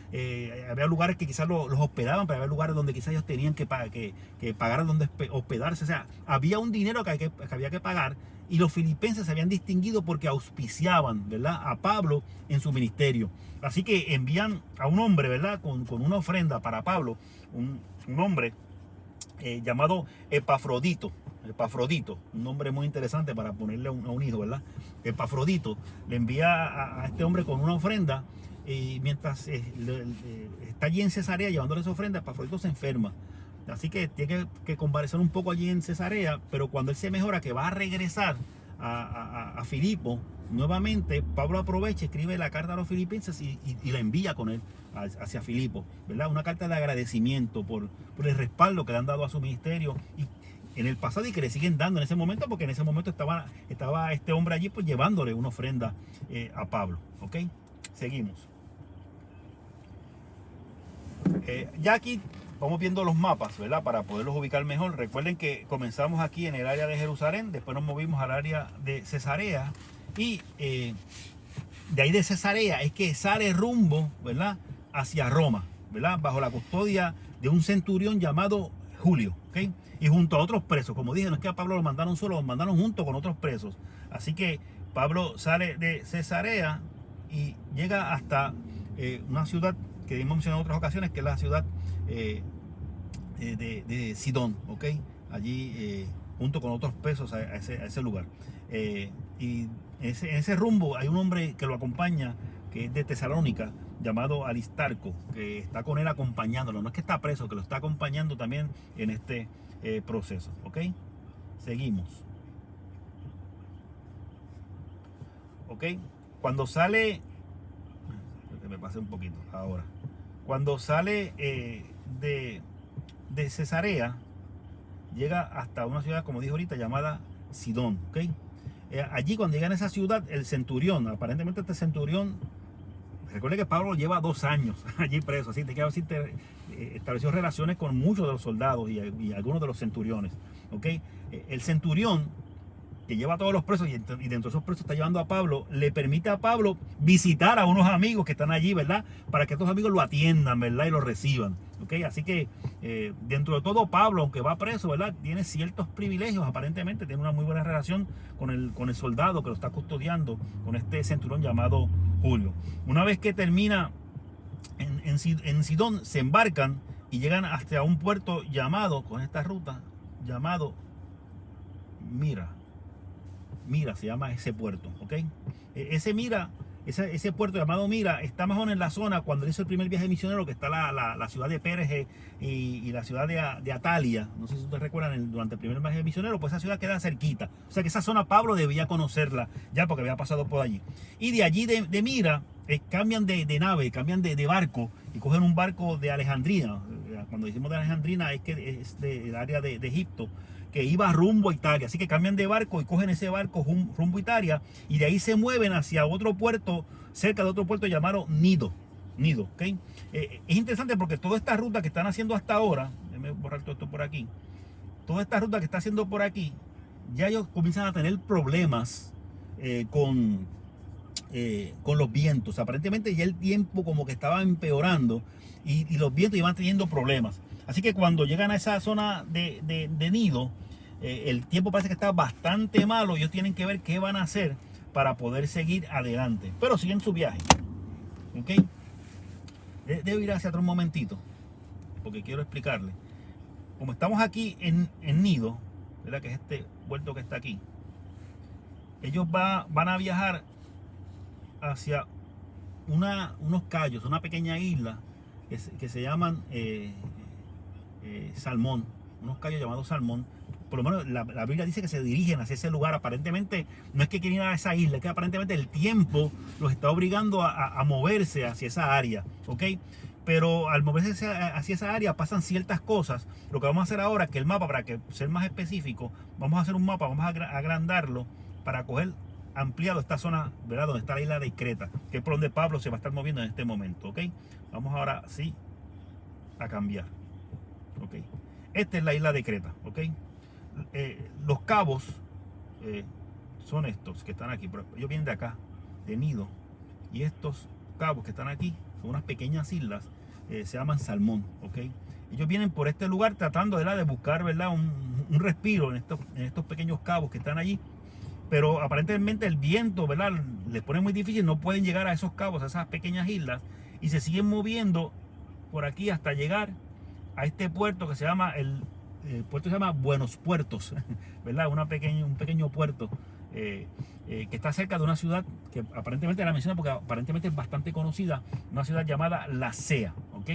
Había lugares que quizás los hospedaban, pero había lugares donde quizás ellos tenían que pagar donde hospedarse. O sea, había un dinero que había que pagar, y los filipenses se habían distinguido porque auspiciaban, ¿verdad?, a Pablo en su ministerio. Así que envían a un hombre, ¿verdad?, con una ofrenda para Pablo, un hombre llamado Epafrodito. Epafrodito, un nombre muy interesante para ponerle a un hijo, ¿verdad? Epafrodito le envía a este hombre con una ofrenda, y mientras está allí en Cesarea llevándole esa ofrenda, Epafrodito se enferma. Así que tiene que convalescer un poco allí en Cesarea, pero cuando él se mejora, que va a regresar a Filipo nuevamente, Pablo aprovecha, escribe la carta a los filipenses y la envía con él hacia Filipo, ¿verdad? Una carta de agradecimiento por el respaldo que le han dado a su ministerio y en el pasado, y que le siguen dando en ese momento, porque en ese momento estaba este hombre allí pues llevándole una ofrenda a Pablo. ¿Ok? Seguimos. Ya aquí vamos viendo los mapas, ¿verdad? Para poderlos ubicar mejor. Recuerden que comenzamos aquí en el área de Jerusalén, después nos movimos al área de Cesarea, y de ahí de Cesarea es que sale rumbo, ¿verdad?, hacia Roma, ¿verdad?, bajo la custodia de un centurión llamado Julio, ¿ok? Y junto a otros presos. Como dije, no es que a Pablo lo mandaron solo, lo mandaron junto con otros presos. Así que Pablo sale de Cesarea y llega hasta una ciudad que hemos mencionado en otras ocasiones, que es la ciudad de Sidón, ¿ok? Allí junto con otros presos a ese lugar. Y en ese rumbo hay un hombre que lo acompaña, que es de Tesalónica, llamado Aristarco, que está con él acompañándolo. No es que está preso, que lo está acompañando también en este proceso. ¿Ok? Seguimos. ¿Ok? Cuando sale... que me pasé un poquito ahora. Cuando sale de Cesarea, llega hasta una ciudad, como dije ahorita, llamada Sidón. ¿Ok? Allí cuando llega a esa ciudad, el centurión, aparentemente este centurión, recuerde que Pablo lleva 2 años allí preso, así que estableció relaciones con muchos de los soldados y algunos de los centuriones. ¿Okay? El centurión, que lleva a todos los presos, y dentro de esos presos está llevando a Pablo, le permite a Pablo visitar a unos amigos que están allí, ¿verdad? Para que estos amigos lo atiendan, ¿verdad? Y lo reciban. ¿Okay? Así que dentro de todo, Pablo, aunque va preso, ¿verdad?, tiene ciertos privilegios, aparentemente tiene una muy buena relación con el soldado que lo está custodiando, con este centurión llamado Julio. Una vez que termina en Sidón, se embarcan y llegan hasta un puerto llamado, con esta ruta, llamado Mira, se llama ese puerto, ¿ok? Ese puerto llamado Mira está más o menos en la zona cuando hizo el primer viaje misionero, que está la ciudad de Pérez y la ciudad de Atalia. No sé si ustedes recuerdan, durante el primer viaje misionero, pues esa ciudad queda cerquita. O sea que esa zona Pablo debía conocerla ya, porque había pasado por allí. Y de allí de Mira cambian de nave, cambian de barco y cogen un barco de Alejandría. Cuando decimos de Alejandría es que es del área de Egipto, que iba rumbo a Italia. Así que cambian de barco y cogen ese barco rumbo a Italia, y de ahí se mueven hacia otro puerto, cerca de otro puerto llamado Nido, ¿ok? Es interesante porque toda esta ruta que están haciendo hasta ahora, déjenme borrar todo esto por aquí, toda esta ruta que está haciendo por aquí, ya ellos comienzan a tener problemas con los vientos. Aparentemente ya el tiempo como que estaba empeorando y los vientos iban teniendo problemas. Así que cuando llegan a esa zona de Nido, el tiempo parece que está bastante malo. Ellos tienen que ver qué van a hacer para poder seguir adelante, pero siguen su viaje. ¿Ok? Debo ir hacia atrás un momentito, porque quiero explicarle. Como estamos aquí en Nido, ¿verdad?, que es este puerto que está aquí, ellos van a viajar hacia unos cayos, una pequeña isla que se llaman Salmón, unos cayos llamados Salmón. Por lo menos la Biblia dice que se dirigen hacia ese lugar. Aparentemente no es que quieren ir a esa isla, es que aparentemente el tiempo los está obligando a moverse hacia esa área, ¿ok? Pero al moverse hacia esa área pasan ciertas cosas. Lo que vamos a hacer ahora es que el mapa, para que ser más específico, vamos a hacer un mapa, vamos a agrandarlo para coger ampliado esta zona, ¿verdad?, donde está la isla de Creta, que es por donde Pablo se va a estar moviendo en este momento, ¿ok? Vamos ahora sí a cambiar, ¿ok? Esta es la isla de Creta, ¿ok? Los cabos son estos que están aquí, pero ellos vienen de acá, de Nido, y estos cabos que están aquí son unas pequeñas islas, se llaman Salmón, ¿ok? Ellos vienen por este lugar tratando, ¿verdad?, de buscar, ¿verdad?, un respiro en estos pequeños cabos que están allí. Pero aparentemente el viento, ¿verdad?, les pone muy difícil, no pueden llegar a esos cabos, a esas pequeñas islas, y se siguen moviendo por aquí hasta llegar a este puerto que se llama el el puerto se llama Buenos Puertos, ¿verdad? Un pequeño puerto que está cerca de una ciudad que aparentemente la menciona porque aparentemente es bastante conocida, una ciudad llamada La Sea, ¿ok?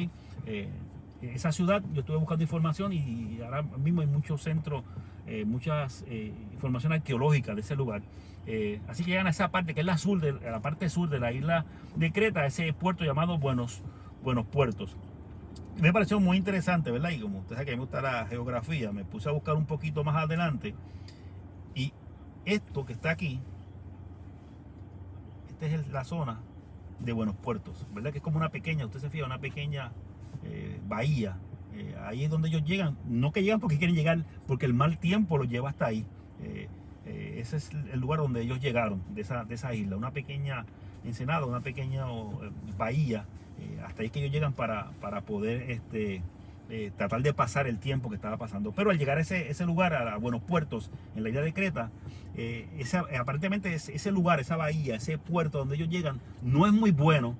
Esa ciudad, yo estuve buscando información y ahora mismo hay muchos centros, muchas información arqueológica de ese lugar. Así que llegan a esa parte que es la parte sur de la isla de Creta, ese puerto llamado Buenos Puertos. Me pareció muy interesante, ¿verdad? Y como usted sabe que me gusta la geografía, me puse a buscar un poquito más adelante. Y esto que está aquí, esta es la zona de Buenos Puertos, ¿verdad? Que es como una pequeña, usted se fija, una pequeña bahía. Ahí es donde ellos llegan. No que llegan porque quieren llegar, porque el mal tiempo los lleva hasta ahí. Ese es el lugar donde ellos llegaron, de esa isla. Una pequeña ensenada, una pequeña bahía. Hasta ahí que ellos llegan para poder tratar de pasar el tiempo que estaba pasando. Pero al llegar a ese lugar, a Buenos Puertos, en la isla de Creta, aparentemente ese lugar, esa bahía, ese puerto donde ellos llegan, no es muy bueno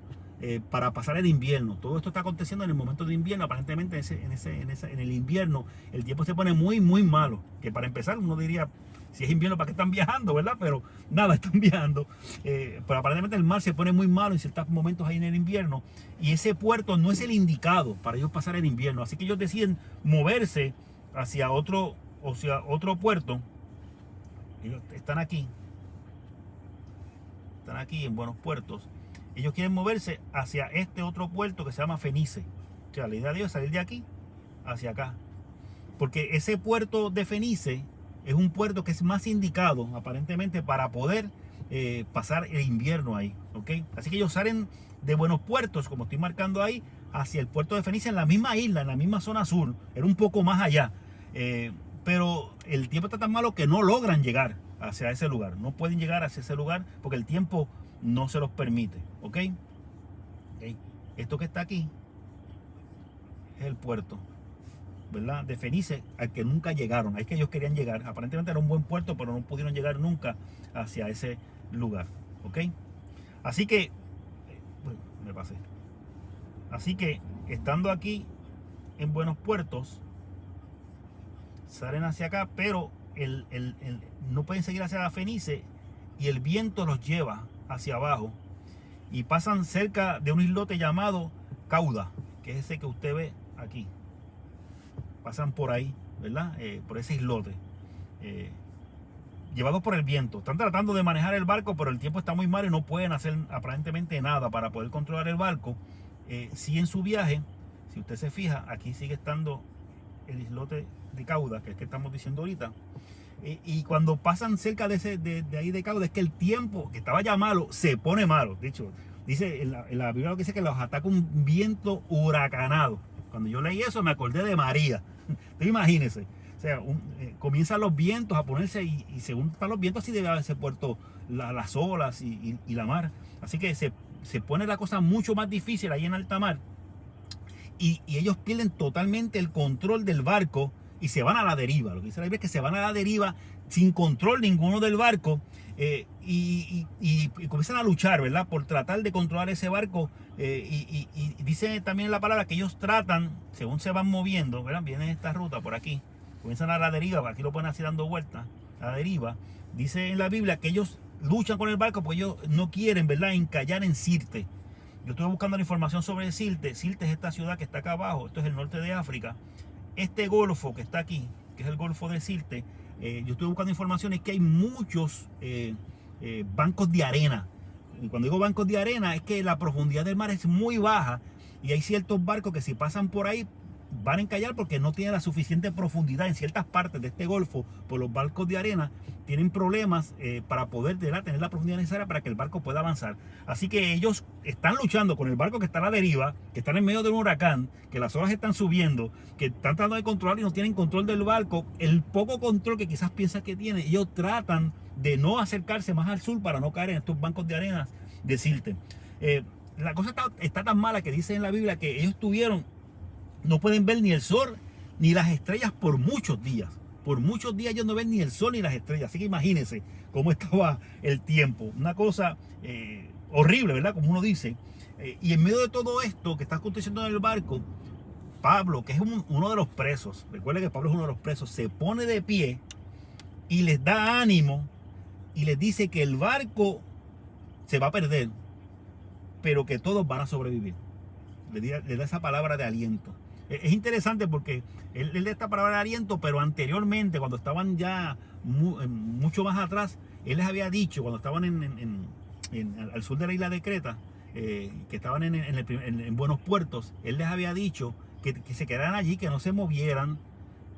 para pasar el invierno. Todo esto está aconteciendo en el momento de invierno. Aparentemente en el invierno el tiempo se pone muy, muy malo. Que para empezar uno diría, si es invierno, ¿para qué están viajando, verdad? Pero nada, están viajando. Pero aparentemente el mar se pone muy malo en ciertos momentos ahí en el invierno. Y ese puerto no es el indicado para ellos pasar el invierno. Así que ellos deciden moverse hacia otro puerto. Ellos están aquí en Buenos Puertos. Ellos quieren moverse hacia este otro puerto que se llama Fenice. O sea, la idea de ellos es salir de aquí hacia acá. Porque ese puerto de Fenice es un puerto que es más indicado aparentemente para poder pasar el invierno ahí, ¿ok? Así que ellos salen de Buenos Puertos, como estoy marcando ahí, hacia el puerto de Fenice en la misma isla, en la misma zona sur. Era un poco más allá. Pero el tiempo está tan malo que no logran llegar hacia ese lugar. No pueden llegar hacia ese lugar porque el tiempo no se los permite, ¿ok? Esto que está aquí es el puerto, ¿verdad? De Fenice, al que nunca llegaron. Ahí que ellos querían llegar. Aparentemente era un buen puerto, pero no pudieron llegar nunca hacia ese lugar, ¿ok? Así que me pasé. Así que estando aquí en Buenos Puertos, salen hacia acá, pero no pueden seguir hacia la Fenice y el viento los lleva hacia abajo y pasan cerca de un islote llamado Cauda, que es ese que usted ve aquí. Pasan por ahí, ¿verdad? Por ese islote, llevados por el viento. Están tratando de manejar el barco, pero el tiempo está muy mal y no pueden hacer aparentemente nada para poder controlar el barco. Sí, en su viaje, si usted se fija, aquí sigue estando el islote de Cauda, que es que estamos diciendo ahorita. Y cuando pasan cerca de ahí de Cauda, es que el tiempo, que estaba ya malo, se pone malo. De hecho, dice en la Biblia lo que dice que los ataca un viento huracanado. Cuando yo leí eso me acordé de María. Entonces, imagínense. O sea, comienzan los vientos a ponerse y según están los vientos así debe haberse puesto las olas y la mar. Así que se pone la cosa mucho más difícil ahí en alta mar. Y ellos pierden totalmente el control del barco y se van a la deriva. Lo que dice la Biblia es que se van a la deriva sin control ninguno del barco y comienzan a luchar, ¿verdad? Por tratar de controlar ese barco. Y dice también la palabra que ellos tratan, según se van moviendo, ¿verdad? Vienen esta ruta por aquí, comienzan a la deriva, aquí lo ponen así dando vueltas, a la deriva. Dice en la Biblia que ellos luchan con el barco porque ellos no quieren, ¿verdad?, encallar en Sirte. Yo estuve buscando la información sobre Sirte. Sirte es esta ciudad que está acá abajo, esto es el norte de África. Este golfo que está aquí, que es el golfo de Sirte, yo estuve buscando información, es que hay muchos bancos de arena. Y cuando digo bancos de arena es que la profundidad del mar es muy baja y hay ciertos barcos que si pasan por ahí van a encallar porque no tienen la suficiente profundidad en ciertas partes de este golfo. Por los barcos de arena tienen problemas para poder tener la profundidad necesaria para que el barco pueda avanzar. Así que ellos están luchando con el barco que está a la deriva, que están en medio de un huracán, que las olas están subiendo, que están tratando de controlar y no tienen control del barco. El poco control que quizás piensan que tienen, ellos tratan de no acercarse más al sur para no caer en estos bancos de arena de Sirte. La cosa está tan mala que dice en la Biblia que ellos no pueden ver ni el sol ni las estrellas por muchos días. Por muchos días ellos no ven ni el sol ni las estrellas. Así que imagínense cómo estaba el tiempo. Una cosa horrible, ¿verdad? Como uno dice. Y en medio de todo esto que está aconteciendo en el barco, Pablo, que es uno de los presos, recuerde que Pablo es uno de los presos, se pone de pie y les da ánimo y les dice que el barco se va a perder, pero que todos van a sobrevivir. Le da esa palabra de aliento. Es interesante porque él da esta palabra de aliento, pero anteriormente, cuando estaban ya mucho más atrás, él les había dicho, cuando estaban al sur de la isla de Creta, que estaban en buenos puertos, él les había dicho que se quedaran allí, que no se movieran,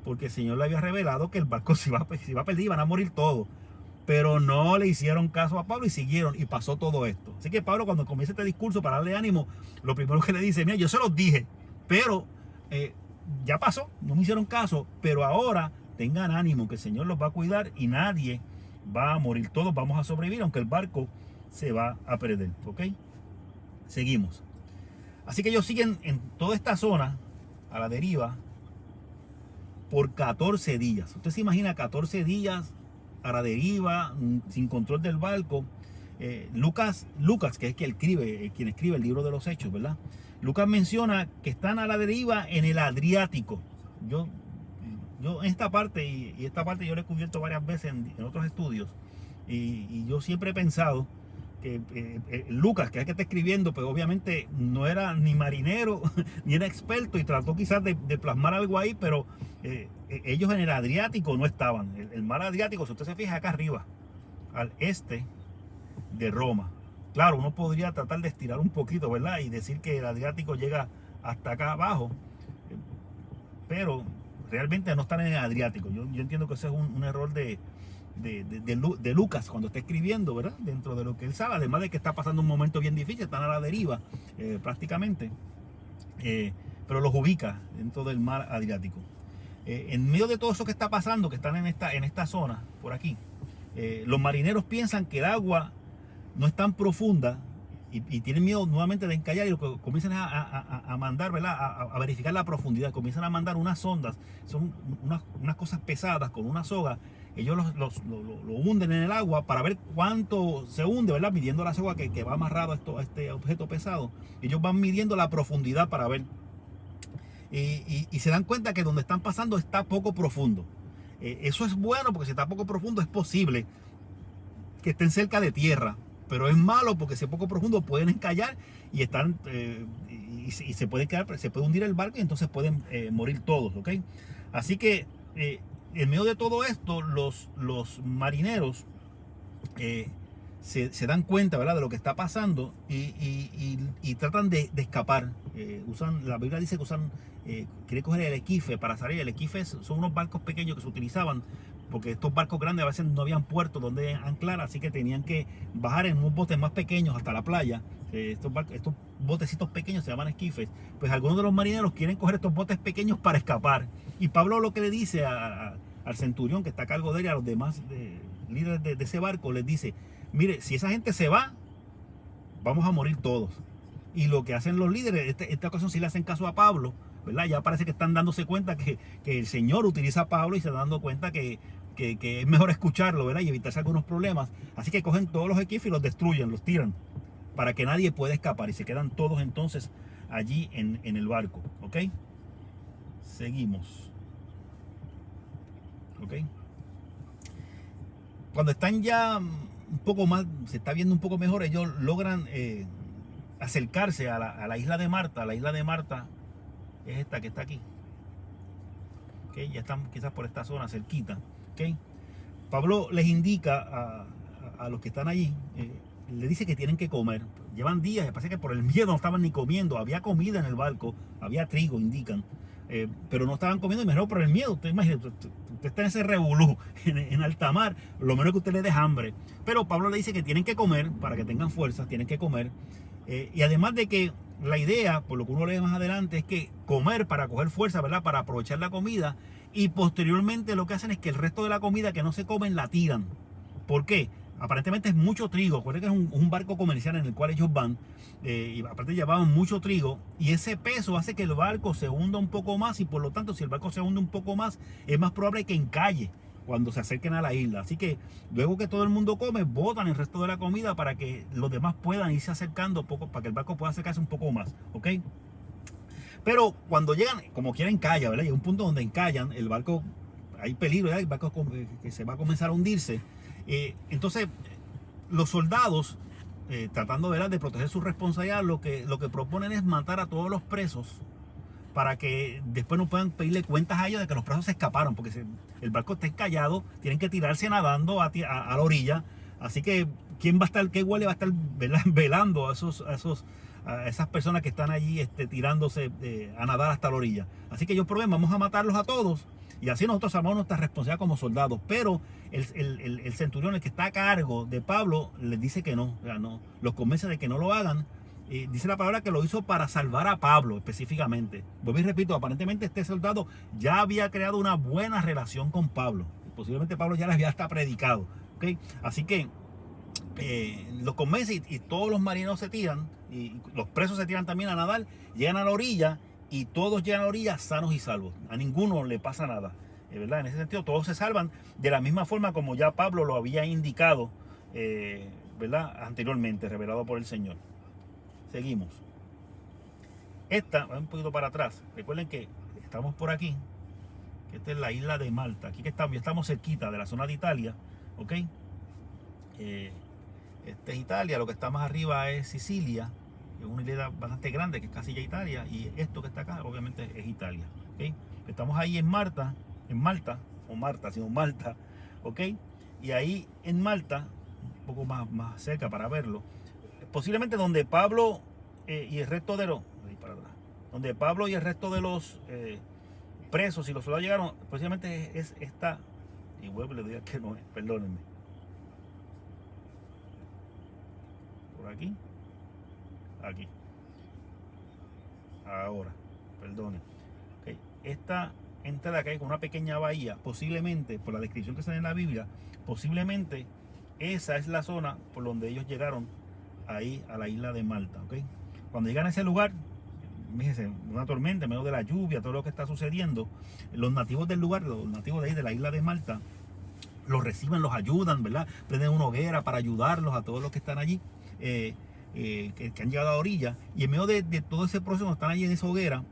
porque el Señor le había revelado que el barco se iba a perder, iban a morir todos. Pero no le hicieron caso a Pablo y siguieron, y pasó todo esto. Así que Pablo, cuando comienza este discurso para darle ánimo, lo primero que le dice: mira, yo se los dije, pero ya pasó, no me hicieron caso, pero ahora tengan ánimo, que el Señor los va a cuidar y nadie va a morir, todos vamos a sobrevivir, aunque el barco se va a perder. ¿Ok? Seguimos. Así que ellos siguen en toda esta zona a la deriva por 14 días. Usted se imagina 14 días a la deriva, sin control del barco. Lucas, que es quien escribe el libro de los Hechos, ¿verdad? Lucas menciona que están a la deriva en el Adriático. Yo en esta parte, y esta parte yo la he cubierto varias veces en otros estudios, y yo siempre he pensado que Lucas, que es el que está escribiendo, pues obviamente no era ni marinero ni era experto, y trató quizás de plasmar algo ahí, pero ellos en el Adriático no estaban. El mar Adriático, si usted se fija acá arriba, al este de Roma. Claro, uno podría tratar de estirar un poquito, ¿verdad? Y decir que el Adriático llega hasta acá abajo, pero realmente no están en el Adriático. Yo entiendo que ese es un error de Lucas cuando está escribiendo, ¿verdad? Dentro de lo que él sabe, además de que está pasando un momento bien difícil, están a la deriva prácticamente, pero los ubica dentro del mar Adriático. En medio de todo eso que está pasando, que están en esta zona, por aquí, los marineros piensan que el agua no es tan profunda y tienen miedo nuevamente de encallar, y lo que comienzan a mandar, ¿verdad? A verificar la profundidad. Comienzan a mandar unas sondas, son unas cosas pesadas con una soga. Ellos lo hunden en el agua para ver cuánto se hunde, ¿verdad? Midiendo la soga que va amarrado a este objeto pesado. Ellos van midiendo la profundidad para ver. Y se dan cuenta que donde están pasando está poco profundo. Eso es bueno, porque si está poco profundo es posible que estén cerca de tierra. Pero es malo porque si es poco profundo pueden encallar y están y se puede quedar, se puede hundir el barco, y entonces pueden morir todos, ¿ok? Así que en medio de todo esto, los marineros se dan cuenta, ¿verdad?, de lo que está pasando, y tratan de escapar. La Biblia dice que quieren coger el esquife para salir. El esquife son unos barcos pequeños que se utilizaban porque estos barcos grandes a veces no habían puertos donde anclar, así que tenían que bajar en unos botes más pequeños hasta la playa. Estos botecitos pequeños se llaman esquifes. Pues algunos de los marineros quieren coger estos botes pequeños para escapar, y Pablo lo que le dice al centurión que está a cargo de él, a los demás líderes de ese barco, les dice: mire, si esa gente se va, vamos a morir todos. Y lo que hacen los líderes, esta ocasión sí le hacen caso a Pablo, ¿verdad? Ya parece que están dándose cuenta que el Señor utiliza a Pablo, y se están dando cuenta que es mejor escucharlo, ¿verdad? Y evitarse algunos problemas. Así que cogen todos los equipos y los destruyen, los tiran, para que nadie pueda escapar, y se quedan todos entonces allí en el barco. ¿Ok? Seguimos. ¿Ok? Cuando están ya un poco más, se está viendo un poco mejor, ellos logran acercarse a la isla de Marta. La isla de Marta es esta que está aquí. ¿Okay? Ya están quizás por esta zona cerquita. ¿Okay? Pablo les indica a los que están allí, le dice que tienen que comer. Llevan días, parece que por el miedo no estaban ni comiendo. Había comida en el barco, había trigo, indican, pero no estaban comiendo, y mejor por el miedo. Usted imagina, usted está en ese revolú en alta mar, lo menos que usted le dé hambre. Pero Pablo le dice que tienen que comer para que tengan fuerzas, tienen que comer. Y además de que la idea, por lo que uno lee más adelante, es que comer para coger fuerza, ¿verdad? Para aprovechar la comida, y posteriormente lo que hacen es que el resto de la comida que no se comen la tiran. ¿Por qué? Aparentemente es mucho trigo. Recuerden que es un barco comercial en el cual ellos van, y aparte llevaban mucho trigo, y ese peso hace que el barco se hunda un poco más, y por lo tanto, si el barco se hunde un poco más, es más probable que encalle cuando se acerquen a la isla. Así que luego que todo el mundo come, botan el resto de la comida para que los demás puedan irse acercando poco, para que el barco pueda acercarse un poco más. ¿Ok? Pero cuando llegan, como quiera encalla, ¿verdad? Llega un punto donde encallan, el barco, hay peligro, ¿verdad? El barco que se va a comenzar a hundirse. Entonces, los soldados, tratando, ¿verdad?, de proteger su responsabilidad, lo que proponen es matar a todos los presos para que después no puedan pedirle cuentas a ellos de que los presos se escaparon, porque el barco está encallado, tienen que tirarse nadando a la orilla. Así que, ¿quién va a estar, qué guardia va a estar velando a esas personas que están allí tirándose a nadar hasta la orilla? Así que ellos prueben, vamos a matarlos a todos, y así nosotros sabemos nuestra responsabilidad como soldados. Pero el centurión, el que está a cargo de Pablo, les dice que no, o sea, no, los convence de que no lo hagan. Dice la palabra que lo hizo para salvar a Pablo específicamente. Vuelvo y repito, aparentemente este soldado ya había creado una buena relación con Pablo. Posiblemente Pablo ya les había hasta predicado, ¿okay? Así que los convence y todos los marineros se tiran, y los presos se tiran también a nadar, llegan a la orilla y todos llegan a la orilla sanos y salvos. A ninguno le pasa nada, ¿verdad? En ese sentido todos se salvan de la misma forma como ya Pablo lo había indicado, ¿verdad?, anteriormente, revelado por el Señor. Seguimos. Un poquito para atrás. Recuerden que estamos por aquí, que esta es la isla de Malta. Aquí que estamos, ya estamos cerquita de la zona de Italia, ¿ok? Este es Italia, lo que está más arriba es Sicilia, que es una isla bastante grande, que es casi ya Italia, y esto que está acá, obviamente, es Italia, ¿ok? Estamos ahí en Malta, sino Malta, ¿ok? Y ahí en Malta, un poco más cerca para verlo, posiblemente donde Pablo y el resto de los presos y los soldados llegaron, posiblemente es esta, y vuelvo y le digo que no es, perdónenme, por aquí, ahora, perdonen, okay. Esta entrada que hay con una pequeña bahía, posiblemente, por la descripción que sale en la Biblia, posiblemente esa es la zona por donde ellos llegaron ahí a la isla de Malta, ¿ok? Cuando llegan a ese lugar, fíjense, una tormenta en medio de la lluvia, todo lo que está sucediendo, los nativos del lugar, los nativos de ahí de la isla de Malta, los reciben, los ayudan, ¿verdad? Prenden una hoguera para ayudarlos a todos los que están allí, que han llegado a la orilla, y en medio de todo ese proceso, cuando están allí en esa hoguera,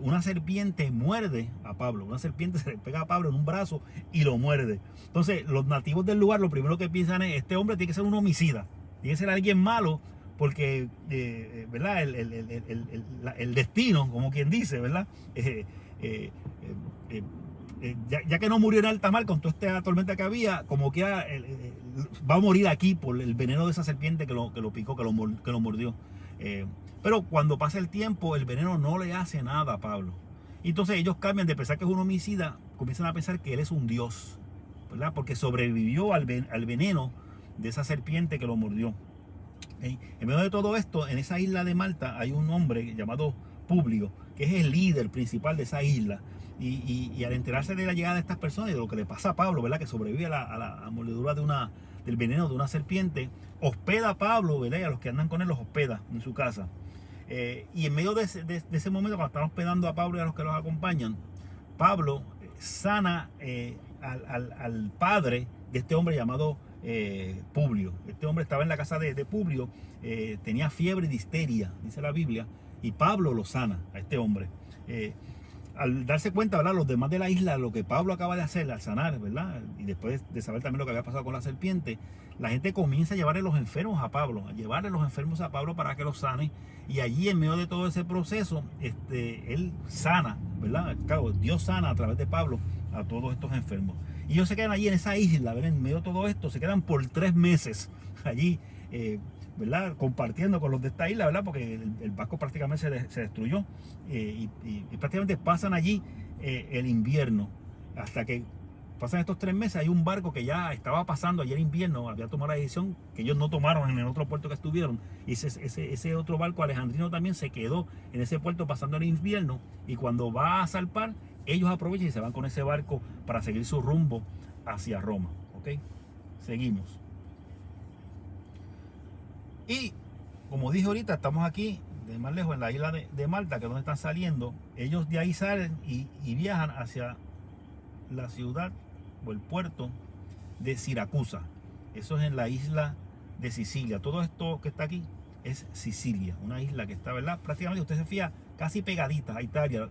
una serpiente muerde a Pablo, una serpiente se le pega a Pablo en un brazo y lo muerde. Entonces los nativos del lugar lo primero que piensan es, este hombre tiene que ser un homicida, tiene que ser alguien malo, porque ¿verdad? El destino, como quien dice, ¿verdad? Ya que no murió en alta mar con toda esta tormenta que había, como que va a morir aquí por el veneno de esa serpiente que lo picó, que lo mordió. Pero cuando pasa el tiempo, el veneno no le hace nada a Pablo. Y entonces ellos cambian de pensar que es un homicida, comienzan a pensar que él es un dios, ¿verdad? Porque sobrevivió al veneno de esa serpiente que lo mordió. En medio de todo esto, en esa isla de Malta hay un hombre llamado Publio, que es el líder principal de esa isla. Y al enterarse de la llegada de estas personas y de lo que le pasa a Pablo, ¿verdad?, que sobrevive a la mordedura del veneno de una serpiente, hospeda a Pablo, ¿verdad?, y a los que andan con él los hospeda en su casa. Y en medio de ese momento, cuando están hospedando a Pablo y a los que los acompañan, Pablo sana al padre de este hombre llamado Publio. Este hombre estaba en la casa de Publio, tenía fiebre y difteria, dice la Biblia, y Pablo lo sana a este hombre. Al darse cuenta, ¿verdad?, los demás de la isla, lo que Pablo acaba de hacer al sanar, ¿verdad?, y después de saber también lo que había pasado con la serpiente, la gente comienza a llevarle los enfermos a Pablo, para que los sane. Y allí, en medio de todo ese proceso, él sana, ¿verdad? Claro, Dios sana a través de Pablo a todos estos enfermos. Y ellos se quedan allí en esa isla, ¿verdad?, en medio de todo esto, se quedan por 3 meses allí, ¿verdad?, compartiendo con los de esta isla, ¿verdad?, porque el barco prácticamente se destruyó, y prácticamente pasan allí el invierno, hasta que pasan estos 3 meses. Hay un barco que ya estaba pasando ayer invierno, había tomado la decisión que ellos no tomaron en el otro puerto que estuvieron, y ese otro barco alejandrino también se quedó en ese puerto pasando el invierno, y cuando va a zarpar, ellos aprovechan y se van con ese barco para seguir su rumbo hacia Roma, ¿ok? Seguimos. Y como dije ahorita, estamos aquí de más lejos en la isla de Malta, que es donde están saliendo. Ellos de ahí salen y viajan hacia la ciudad o el puerto de Siracusa. Eso es en la isla de Sicilia. Todo esto que está aquí es Sicilia, una isla que está, ¿verdad?, prácticamente, usted se fía, casi pegadita a Italia,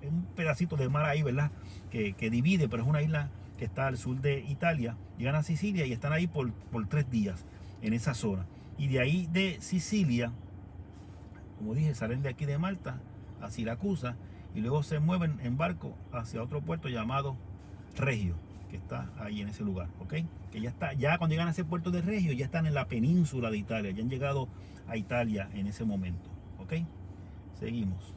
un pedacito de mar ahí, ¿verdad? Que divide, pero es una isla que está al sur de Italia. Llegan a Sicilia y están ahí por 3 días en esa zona. Y de ahí de Sicilia, como dije, salen de aquí de Malta a Siracusa y luego se mueven en barco hacia otro puerto llamado Regio, que está ahí en ese lugar, ¿ok? Que ya está, ya cuando llegan a ese puerto de Regio, ya están en la península de Italia, ya han llegado a Italia en ese momento, ¿ok? Seguimos.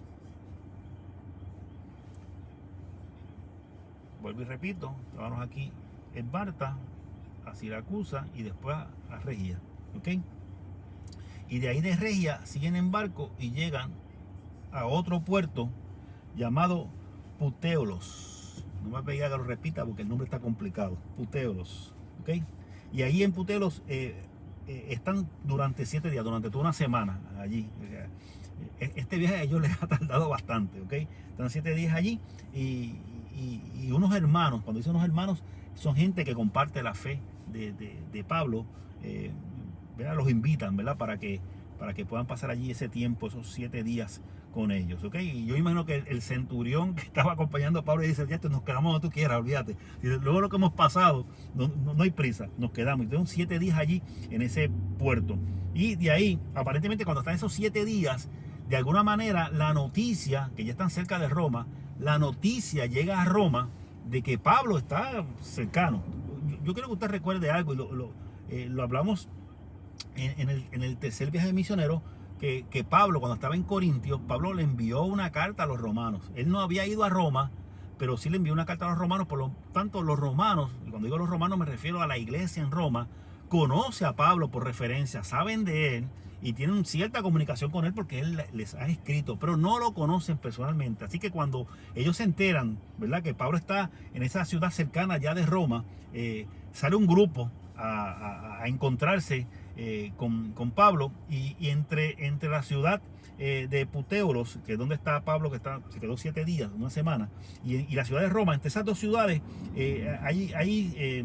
Vuelvo y repito, vamos aquí en Marta, a Siracusa y después a Regia, ¿ok? Y de ahí de Regia siguen en barco y llegan a otro puerto llamado Puteolos. No me pegué a que lo repita porque el nombre está complicado. Puteolos, ¿ok? Y ahí en Puteolos están durante 7 días, durante toda una semana allí. Este viaje a ellos les ha tardado bastante, ¿ok? Están 7 días allí y unos hermanos, cuando dicen unos hermanos, son gente que comparte la fe de Pablo, ¿verdad? Los invitan, ¿verdad? Para que puedan pasar allí ese tiempo, esos 7 días con ellos, ¿ok? Y yo imagino que el centurión que estaba acompañando a Pablo y dice, ya nos quedamos donde tú quieras, olvídate. Y luego lo que hemos pasado, no hay prisa, nos quedamos. Y tenemos 7 días allí en ese puerto. Y de ahí, aparentemente cuando están esos 7 días, de alguna manera la noticia, que ya están cerca de Roma, la noticia llega a Roma de que Pablo está cercano. Yo quiero que usted recuerde algo, y lo hablamos en el tercer viaje misionero, que Pablo, cuando estaba en Corintios, Pablo le envió una carta a los romanos. Él no había ido a Roma, pero sí le envió una carta a los romanos. Por lo tanto, los romanos, y cuando digo los romanos me refiero a la iglesia en Roma, conoce a Pablo por referencia, saben de él y tienen cierta comunicación con él porque él les ha escrito, pero no lo conocen personalmente. Así que cuando ellos se enteran, ¿verdad?, que Pablo está en esa ciudad cercana ya de Roma, sale un grupo a encontrarse con Pablo y entre la ciudad de Puteolos, que es donde está Pablo, se quedó 7 días, una semana, y la ciudad de Roma. Entre esas dos ciudades hay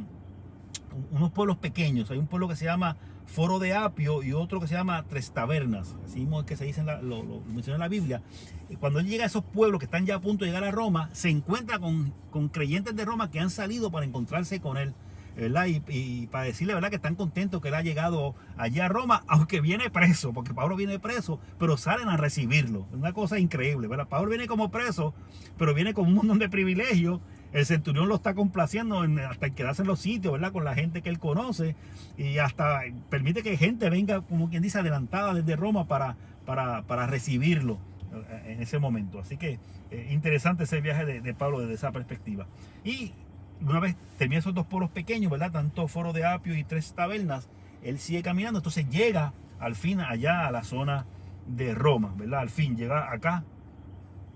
unos pueblos pequeños. Hay un pueblo que se llama Foro de Apio y otro que se llama Tres Tabernas, así mismo es que se dice, lo menciona en la Biblia. Y cuando él llega a esos pueblos que están ya a punto de llegar a Roma, se encuentra con creyentes de Roma que han salido para encontrarse con él, ¿verdad? Y para decirle, ¿verdad?, que están contentos que él ha llegado allá a Roma, aunque viene preso, porque Pablo viene preso, pero salen a recibirlo. Es una cosa increíble, ¿verdad? Pablo viene como preso, pero viene con un montón de privilegios. El centurión lo está complaciendo hasta quedarse en los sitios, ¿verdad?, con la gente que él conoce, y hasta permite que gente venga, como quien dice, adelantada desde Roma para recibirlo en ese momento. Así que interesante ese viaje de Pablo desde esa perspectiva. Y una vez termina esos dos pueblos pequeños, ¿verdad?, tanto Foro de Apio y Tres Tabernas, él sigue caminando. Entonces llega al fin allá a la zona de Roma, ¿verdad? Al fin llega acá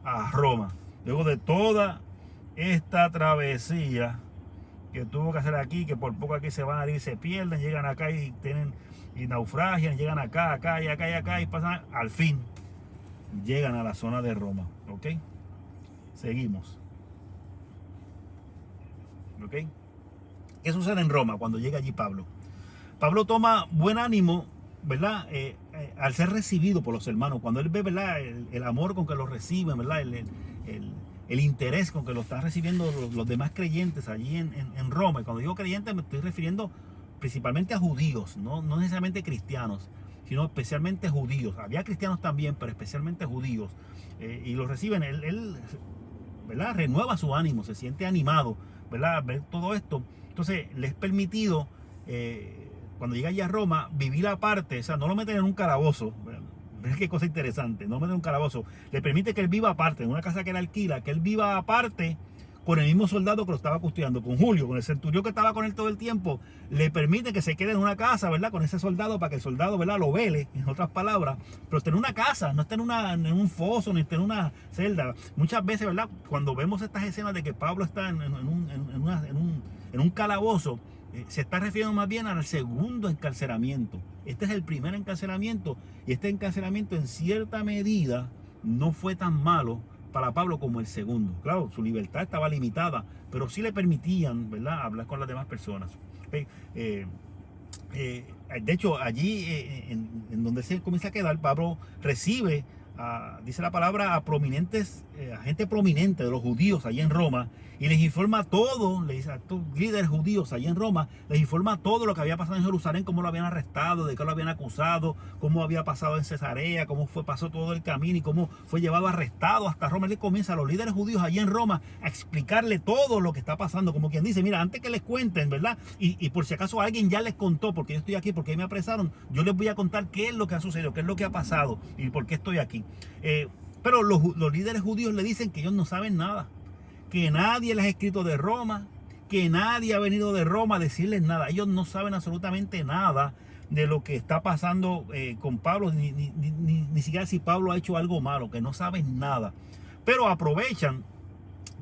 a Roma, luego de toda esta travesía que tuvo que hacer aquí, que por poco aquí se van a ir, se pierden, llegan acá y naufragian, llegan acá y acá y pasan, al fin llegan a la zona de Roma, ¿ok? Seguimos, ¿ok? ¿Qué sucede en Roma cuando llega allí Pablo? Pablo toma buen ánimo, ¿verdad? Al ser recibido por los hermanos, cuando él ve, ¿verdad?, el amor con que lo reciben, ¿verdad?, el interés con que lo están recibiendo los demás creyentes allí en Roma. Y cuando digo creyentes me estoy refiriendo principalmente a judíos, no necesariamente cristianos, sino especialmente judíos. Había cristianos también, pero especialmente judíos. Y los reciben, él, ¿verdad?, renueva su ánimo, se siente animado, ¿verdad?, ver todo esto. Entonces les es permitido, cuando llega allá a Roma, vivir aparte. O sea, no lo meten en un calabozo. ¿Ves qué cosa interesante? No lo meten en un calabozo. Le permite que él viva aparte, en una casa que él alquila, que él viva aparte con el mismo soldado que lo estaba custodiando, con Julio, con el centurión que estaba con él todo el tiempo. Le permite que se quede en una casa, ¿verdad?, con ese soldado, para que el soldado, ¿verdad?, lo vele, en otras palabras. Pero está en una casa, no está en un foso, ni está en una celda. Muchas veces, ¿verdad?, cuando vemos estas escenas de que Pablo está en un calabozo, se está refiriendo más bien al segundo encarcelamiento. Este es el primer encarcelamiento, y este encarcelamiento en cierta medida no fue tan malo para Pablo como el segundo. Claro, su libertad estaba limitada, pero sí le permitían, ¿verdad?, hablar con las demás personas. De hecho, allí en donde se comienza a quedar, Pablo recibe dice la palabra, a prominentes, a gente prominente de los judíos allí en Roma, y les informa todo, le dice a estos líderes judíos allí en Roma, les informa todo lo que había pasado en Jerusalén, cómo lo habían arrestado, de qué lo habían acusado, cómo había pasado en Cesarea, pasó todo el camino y cómo fue llevado arrestado hasta Roma. Él comienza a los líderes judíos allí en Roma a explicarle todo lo que está pasando, como quien dice, mira, antes que les cuenten, ¿verdad? Y por si acaso alguien ya les contó, porque yo estoy aquí, porque me apresaron, yo les voy a contar qué es lo que ha sucedido, qué es lo que ha pasado y por qué estoy aquí. Pero los líderes judíos le dicen que ellos no saben nada, que nadie les ha escrito de Roma, que nadie ha venido de Roma a decirles nada. Ellos no saben absolutamente nada de lo que está pasando con Pablo, ni siquiera si Pablo ha hecho algo malo, que no saben nada. Pero aprovechan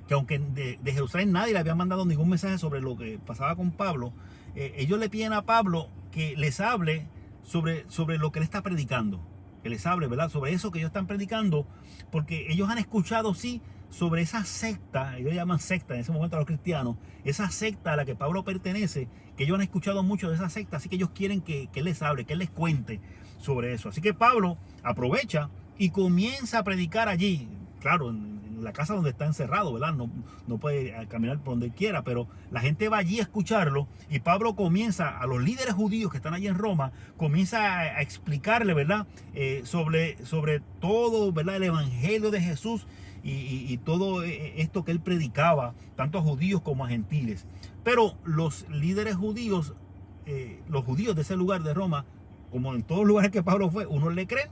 que aunque de Jerusalén nadie le había mandado ningún mensaje sobre lo que pasaba con Pablo, ellos le piden a Pablo que les hable sobre lo que él está predicando. Que les hable, ¿verdad? Sobre eso que ellos están predicando, porque ellos han escuchado, sí, sobre esa secta, ellos llaman secta en ese momento a los cristianos, esa secta a la que Pablo pertenece, que ellos han escuchado mucho de esa secta, así que ellos quieren que él les hable, que él les cuente sobre eso. Así que Pablo aprovecha y comienza a predicar allí, claro, en la casa donde está encerrado, ¿verdad? No puede caminar por donde quiera, pero la gente va allí a escucharlo, y Pablo comienza, a los líderes judíos que están allí en Roma, comienza a explicarle, ¿verdad? Sobre todo, ¿verdad? El evangelio de Jesús y todo esto que él predicaba, tanto a judíos como a gentiles. Pero los líderes judíos, los judíos de ese lugar de Roma, como en todos los lugares que Pablo fue, unos le creen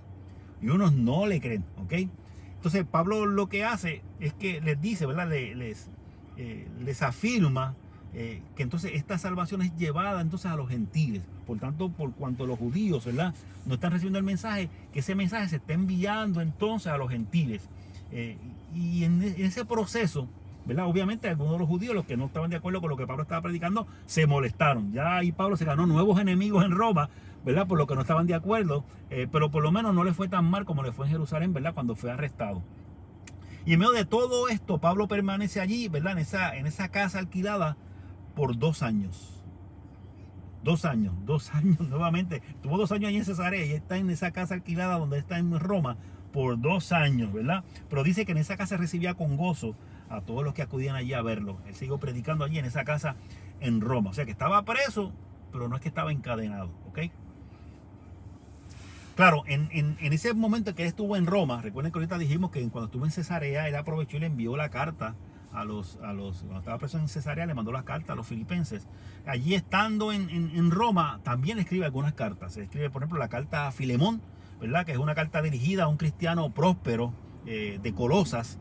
y unos no le creen, ¿ok? Entonces Pablo lo que hace es que les dice, ¿verdad? Les afirma que entonces esta salvación es llevada entonces a los gentiles. Por tanto, por cuanto los judíos, ¿verdad?, no están recibiendo el mensaje, que ese mensaje se está enviando entonces a los gentiles. Y en ese proceso, ¿verdad? Obviamente algunos de los judíos, los que no estaban de acuerdo con lo que Pablo estaba predicando, se molestaron. Ya ahí Pablo se ganó nuevos enemigos en Roma, ¿verdad? Por lo que no estaban de acuerdo, pero por lo menos no le fue tan mal como le fue en Jerusalén, ¿verdad? Cuando fue arrestado. Y en medio de todo esto, Pablo permanece allí, ¿verdad? En esa casa alquilada por 2 años. 2 años nuevamente. Tuvo 2 años allí en Cesarea y está en esa casa alquilada donde está en Roma por 2 años, ¿verdad? Pero dice que en esa casa recibía con gozo a todos los que acudían allí a verlo. Él siguió predicando allí en esa casa en Roma. O sea que estaba preso, pero no es que estaba encadenado, ¿ok? Claro, en ese momento que él estuvo en Roma, recuerden que ahorita dijimos que cuando estuvo en Cesarea, él aprovechó y le envió la carta cuando estaba preso en Cesarea, le mandó la carta a los filipenses. Allí estando en Roma, también escribe algunas cartas. Se escribe, por ejemplo, la carta a Filemón, ¿verdad? Que es una carta dirigida a un cristiano próspero de Colosas,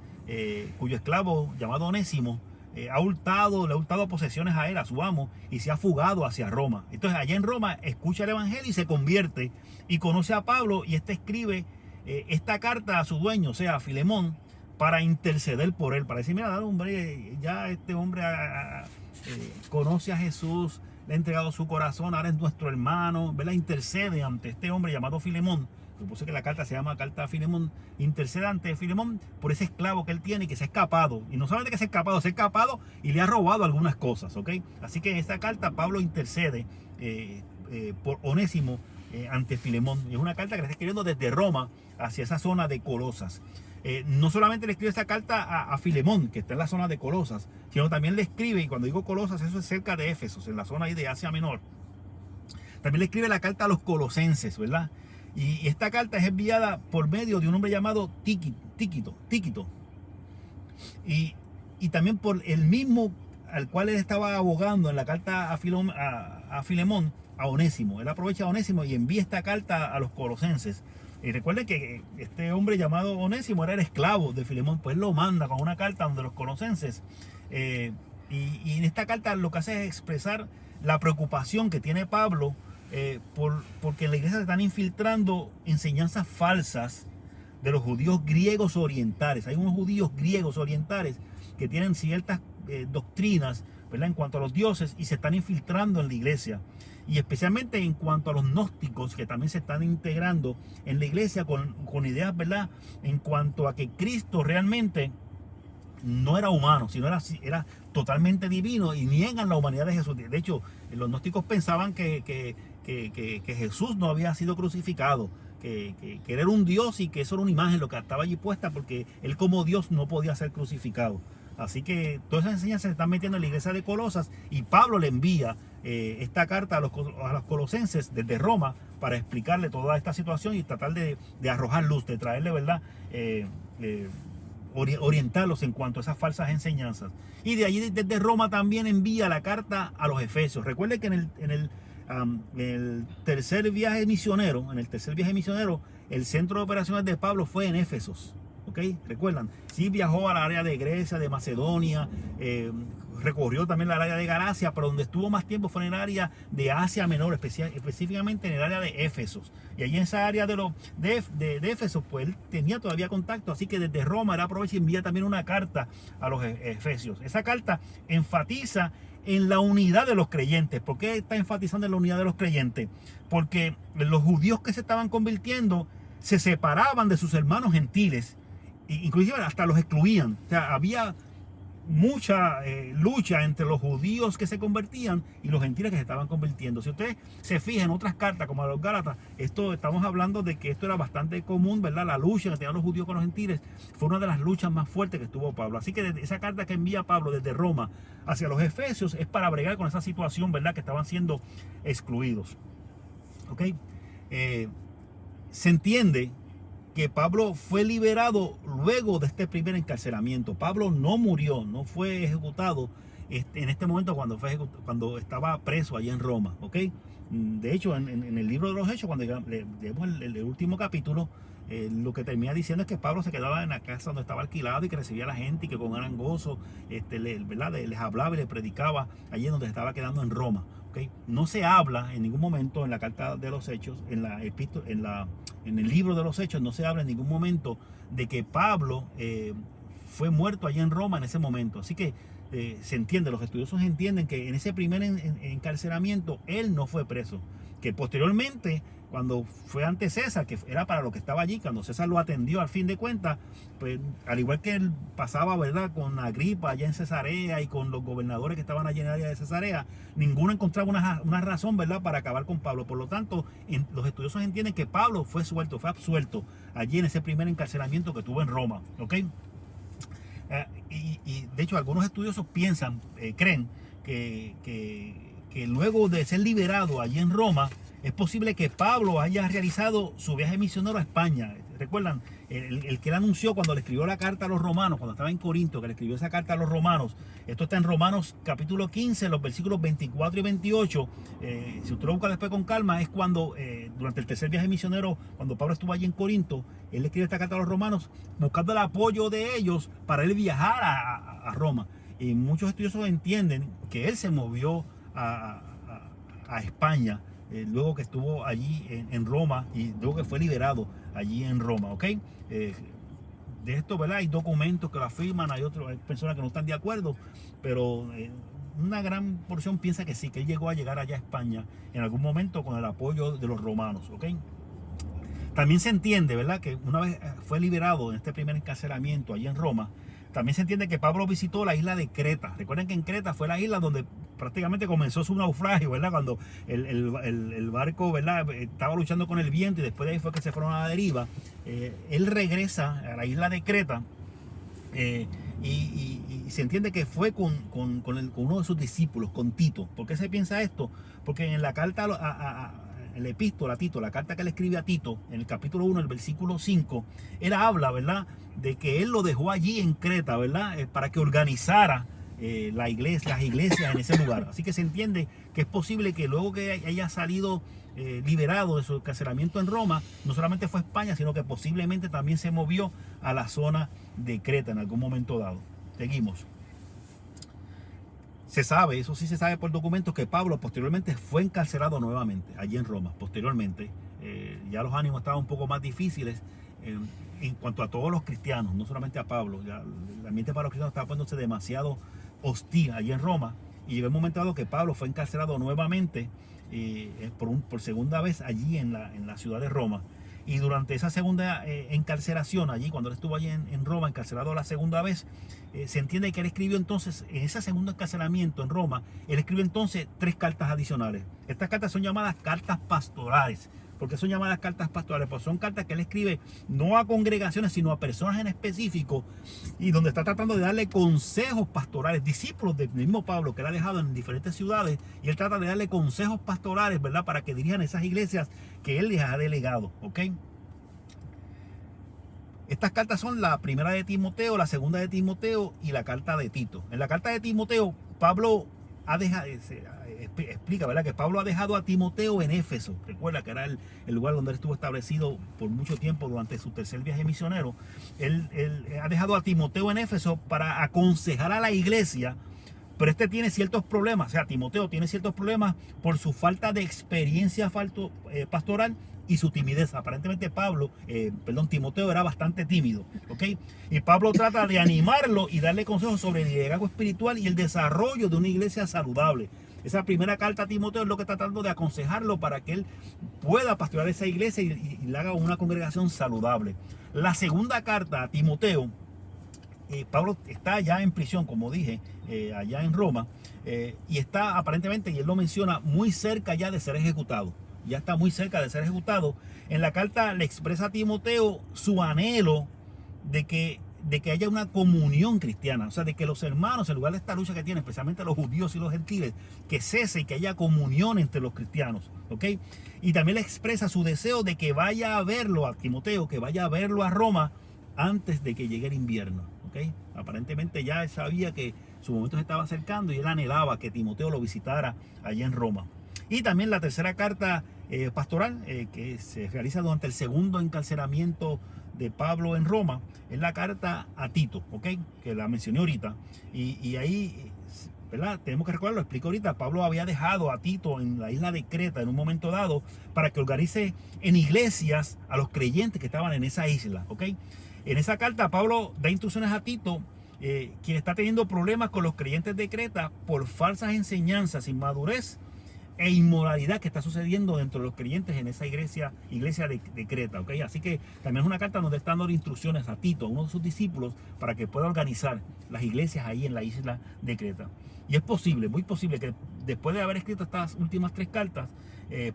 cuyo esclavo llamado Onésimo le ha hurtado posesiones a él, a su amo, y se ha fugado hacia Roma. Entonces allá en Roma escucha el evangelio y se convierte y conoce a Pablo, y escribe esta carta a su dueño, o sea, a Filemón, para interceder por él, para decir, mira, dale, hombre, ya este hombre conoce a Jesús, le ha entregado su corazón, ahora es nuestro hermano, ¿verdad? Intercede ante este hombre llamado Filemón. Supuse que la carta se llama carta a Filemón. Intercede ante Filemón por ese esclavo que él tiene y que se ha escapado. Y no solamente que se ha escapado y le ha robado algunas cosas, ¿ok? Así que en esta carta Pablo intercede por Onésimo ante Filemón. Y es una carta que le está escribiendo desde Roma hacia esa zona de Colosas. No solamente le escribe esta carta a Filemón, que está en la zona de Colosas, sino también le escribe, y cuando digo Colosas, eso es cerca de Éfeso, en la zona ahí de Asia Menor. También le escribe la carta a los colosenses, ¿verdad? Y esta carta es enviada por medio de un hombre llamado Tíquito. Y también por el mismo al cual él estaba abogando en la carta a Filemón, a Onésimo. Él aprovecha a Onésimo y envía esta carta a los colosenses. Y recuerden que este hombre llamado Onésimo era el esclavo de Filemón, pues él lo manda con una carta donde los colosenses. Y en esta carta lo que hace es expresar la preocupación que tiene Pablo porque en la iglesia se están infiltrando enseñanzas falsas de los judíos griegos orientales. Hay unos judíos griegos orientales que tienen ciertas doctrinas, ¿verdad?, en cuanto a los dioses, y se están infiltrando en la iglesia. Y especialmente en cuanto a los gnósticos, que también se están integrando en la iglesia con ideas, ¿verdad?, en cuanto a que Cristo realmente no era humano, sino era totalmente divino, y niegan la humanidad de Jesús. De hecho, los gnósticos pensaban que Jesús no había sido crucificado, que él era un Dios y que eso era una imagen lo que estaba allí puesta, porque él como Dios no podía ser crucificado. Así que todas esas enseñanzas se están metiendo en la iglesia de Colosas, y Pablo le envía esta carta a los colosenses desde Roma para explicarle toda esta situación y tratar de arrojar luz, de traerle, ¿verdad? Orientarlos en cuanto a esas falsas enseñanzas. Y de allí desde Roma también envía la carta a los Efesios. Recuerden que en el tercer viaje misionero, el centro de operaciones de Pablo fue en Éfesos. ¿Ok? ¿Recuerdan? Sí viajó al área de Grecia, de Macedonia, recorrió también la área de Galacia, pero donde estuvo más tiempo fue en el área de Asia Menor, específicamente en el área de Éfesos. Y allí en esa área de Éfesos, pues él tenía todavía contacto, así que desde Roma él aprovecha y envía también una carta a los Efesios. Esa carta enfatiza en la unidad de los creyentes. ¿Por qué está enfatizando en la unidad de los creyentes? Porque los judíos que se estaban convirtiendo se separaban de sus hermanos gentiles, inclusive hasta los excluían. O sea, había mucha lucha entre los judíos que se convertían y los gentiles que se estaban convirtiendo. Si ustedes se fijan en otras cartas como a los Gálatas, estamos hablando de que esto era bastante común, ¿verdad? La lucha que tenían los judíos con los gentiles fue una de las luchas más fuertes que tuvo Pablo. Así que esa carta que envía Pablo desde Roma hacia los Efesios es para bregar con esa situación, ¿verdad? Que estaban siendo excluidos. ¿Ok? Se entiende que Pablo fue liberado luego de este primer encarcelamiento. Pablo no murió, no fue ejecutado en este momento cuando estaba preso allí en Roma. ¿Ok? De hecho, en el libro de los Hechos, cuando leemos el último capítulo, lo que termina diciendo es que Pablo se quedaba en la casa donde estaba alquilado y que recibía a la gente y que con gran gozo ¿verdad? Les hablaba y les predicaba allí donde se estaba quedando en Roma. ¿Okay? No se habla en ningún momento en la carta de los Hechos, en el libro de los Hechos, no se habla en ningún momento de que Pablo fue muerto allí en Roma en ese momento. Así que se entiende, los estudiosos entienden que en ese primer encarcelamiento él no fue preso, que posteriormente cuando fue ante César, que era para lo que estaba allí, cuando César lo atendió al fin de cuentas, pues al igual que él pasaba, ¿verdad?, con Agripa allá en Cesarea y con los gobernadores que estaban allí en el área de Cesarea, ninguno encontraba una razón, ¿verdad?, para acabar con Pablo. Por lo tanto, los estudiosos entienden que Pablo fue absuelto allí en ese primer encarcelamiento que tuvo en Roma. ¿Ok? Y de hecho algunos estudiosos creen que luego de ser liberado allí en Roma, es posible que Pablo haya realizado su viaje misionero a España. ¿Recuerdan? El que él anunció cuando le escribió la carta a los romanos, cuando estaba en Corinto, que le escribió esa carta a los romanos. Esto está en Romanos capítulo 15, los versículos 24 y 28. Si usted lo busca después con calma, es cuando, durante el tercer viaje misionero, cuando Pablo estuvo allí en Corinto, él le escribe esta carta a los romanos, buscando el apoyo de ellos para él viajar a Roma. Y muchos estudiosos entienden que él se movió a España, luego que estuvo allí en Roma y luego que fue liberado allí en Roma. ¿Ok? De esto, ¿verdad?, hay documentos que lo afirman, hay personas que no están de acuerdo, pero una gran porción piensa que sí, que él llegó a llegar allá a España en algún momento con el apoyo de los romanos. ¿Ok? También se entiende, ¿verdad?, que una vez fue liberado en este primer encarcelamiento allí en Roma, también se entiende que Pablo visitó la isla de Creta. Recuerden que en Creta fue la isla donde prácticamente comenzó su naufragio, ¿verdad? Cuando el barco, ¿verdad?, estaba luchando con el viento y después de ahí fue que se fueron a la deriva. Él regresa a la isla de Creta y se entiende que fue con uno de sus discípulos, con Tito. ¿Por qué se piensa esto? Porque en la carta en la epístola a Tito, la carta que le escribe a Tito, en el capítulo 1, el versículo 5, él habla, ¿verdad?, de que él lo dejó allí en Creta, ¿verdad?, para que organizara las iglesias en ese lugar. Así que se entiende que es posible que luego que haya salido liberado de su encarcelamiento en Roma, no solamente fue a España, sino que posiblemente también se movió a la zona de Creta en algún momento dado. Seguimos. Se sabe, eso sí se sabe por documentos, que Pablo posteriormente fue encarcelado nuevamente allí en Roma. Posteriormente, ya los ánimos estaban un poco más difíciles en cuanto a todos los cristianos, no solamente a Pablo. Ya el ambiente para los cristianos estaba poniéndose demasiado hostil allí en Roma. Y llegó un momento dado que Pablo fue encarcelado nuevamente por segunda vez allí en la ciudad de Roma. Y durante esa segunda encarcelación allí, cuando él estuvo allí en Roma, encarcelado la segunda vez, se entiende que él escribió entonces, en ese segundo encarcelamiento en Roma, él escribió entonces 3 cartas adicionales. Estas cartas son llamadas cartas pastorales. ¿Por qué son llamadas cartas pastorales? Pues son cartas que él escribe no a congregaciones, sino a personas en específico, y donde está tratando de darle consejos pastorales, discípulos del mismo Pablo que él ha dejado en diferentes ciudades, y él trata de darle consejos pastorales, ¿verdad? Para que dirijan esas iglesias que él les ha delegado, ¿ok? Estas cartas son la primera de Timoteo, la segunda de Timoteo y la carta de Tito. En la carta de Timoteo, Pablo explica, ¿verdad?, que Pablo ha dejado a Timoteo en Éfeso. Recuerda que era el lugar donde él estuvo establecido por mucho tiempo durante su tercer viaje misionero. Él ha dejado a Timoteo en Éfeso para aconsejar a la iglesia, pero este tiene ciertos problemas. O sea, Timoteo tiene ciertos problemas por su falta de experiencia pastoral y su timidez. Aparentemente Timoteo era bastante tímido, ¿ok? Y Pablo trata de animarlo y darle consejos sobre el liderazgo espiritual y el desarrollo de una iglesia saludable. Esa primera carta a Timoteo es lo que está tratando de aconsejarlo para que él pueda pastorear esa iglesia y le haga una congregación saludable. La segunda carta a Timoteo, Pablo está ya en prisión, como dije, allá en Roma, y está aparentemente, y él lo menciona, muy cerca ya de ser ejecutado. Ya está muy cerca de ser ejecutado. En la carta le expresa a Timoteo su anhelo de que haya una comunión cristiana, o sea, de que los hermanos, en lugar de esta lucha que tienen, especialmente los judíos y los gentiles, que cese y que haya comunión entre los cristianos, ¿ok? Y también le expresa su deseo de que vaya a verlo a Timoteo, que vaya a verlo a Roma antes de que llegue el invierno, ¿ok? Aparentemente ya él sabía que su momento se estaba acercando y él anhelaba que Timoteo lo visitara allá en Roma. Y también la tercera carta pastoral que se realiza durante el segundo encarcelamiento de Pablo en Roma es la carta a Tito, ¿ok? Que la mencioné ahorita. Y ahí, ¿verdad? Tenemos que recordarlo, lo explico ahorita. Pablo había dejado a Tito en la isla de Creta en un momento dado para que organice en iglesias a los creyentes que estaban en esa isla, ¿ok? En esa carta Pablo da instrucciones a Tito, quien está teniendo problemas con los creyentes de Creta por falsas enseñanzas, inmadurez e inmoralidad que está sucediendo dentro de los creyentes en esa iglesia de Creta, ¿ok? Así que también es una carta donde están dando instrucciones a Tito, a uno de sus discípulos, para que pueda organizar las iglesias ahí en la isla de Creta. Y es posible, muy posible, que después de haber escrito estas últimas tres cartas,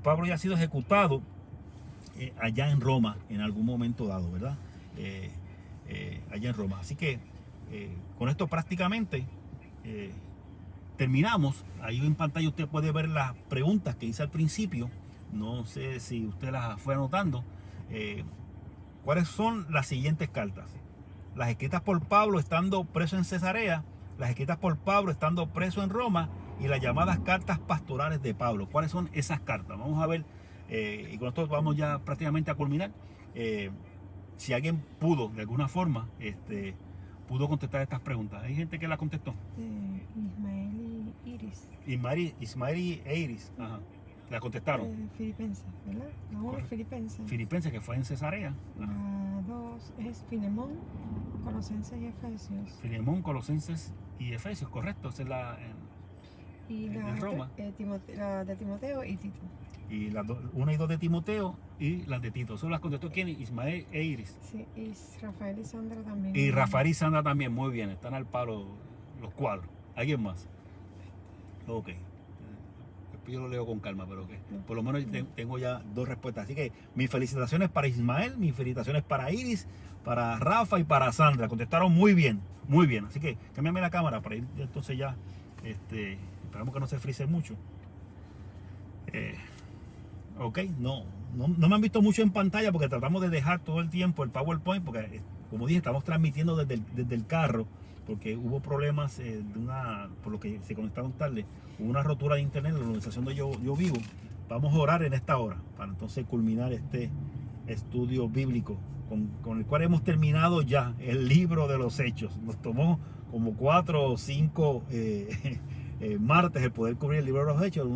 Pablo ya ha sido ejecutado allá en Roma en algún momento dado, ¿verdad? Allá en Roma. Así que con esto prácticamente terminamos. Ahí en pantalla usted puede ver las preguntas que hice al principio. No sé si usted las fue anotando. ¿Cuáles son las siguientes cartas? Las escritas por Pablo estando preso en Cesarea, las escritas por Pablo estando preso en Roma y las llamadas cartas pastorales de Pablo. ¿Cuáles son esas cartas? Vamos a ver, y con esto vamos ya prácticamente a culminar. Si alguien pudo, de alguna forma, pudo contestar estas preguntas. Hay gente que la contestó. Ismael y Iris. Ismael y Iris. Ajá. La contestaron. Filipenses, ¿verdad? La uno es Filipenses. Filipenses, que fue en Cesarea. La dos es Filemón, Colosenses y Efesios. Filemón, Colosenses y Efesios, correcto. Esa es la Y la Roma. La de Timoteo y Tito. Y las 1 y 2 de Timoteo y las de Tito. Eso las contestó quién? Ismael e Iris. Sí, y Rafael y Sandra también. Y Rafael y Sandra también, muy bien. Están al palo los cuadros. ¿Alguien más? Ok. Yo lo leo con calma, pero que por lo menos tengo ya 2 respuestas. Así que mis felicitaciones para Ismael, mis felicitaciones para Iris, para Rafa y para Sandra. Contestaron muy bien, muy bien. Así que cámbiame la cámara para ir entonces ya. Esperamos que no se frise mucho. Ok, no me han visto mucho en pantalla porque tratamos de dejar todo el tiempo el PowerPoint, porque como dije, estamos transmitiendo desde el carro, porque hubo problemas por lo que se conectaron tarde, hubo una rotura de internet en la organización donde yo vivo. Vamos a orar en esta hora para entonces culminar este estudio bíblico con el cual hemos terminado ya el libro de los Hechos. Nos tomó como 4 o 5 martes el poder cubrir el libro de los Hechos,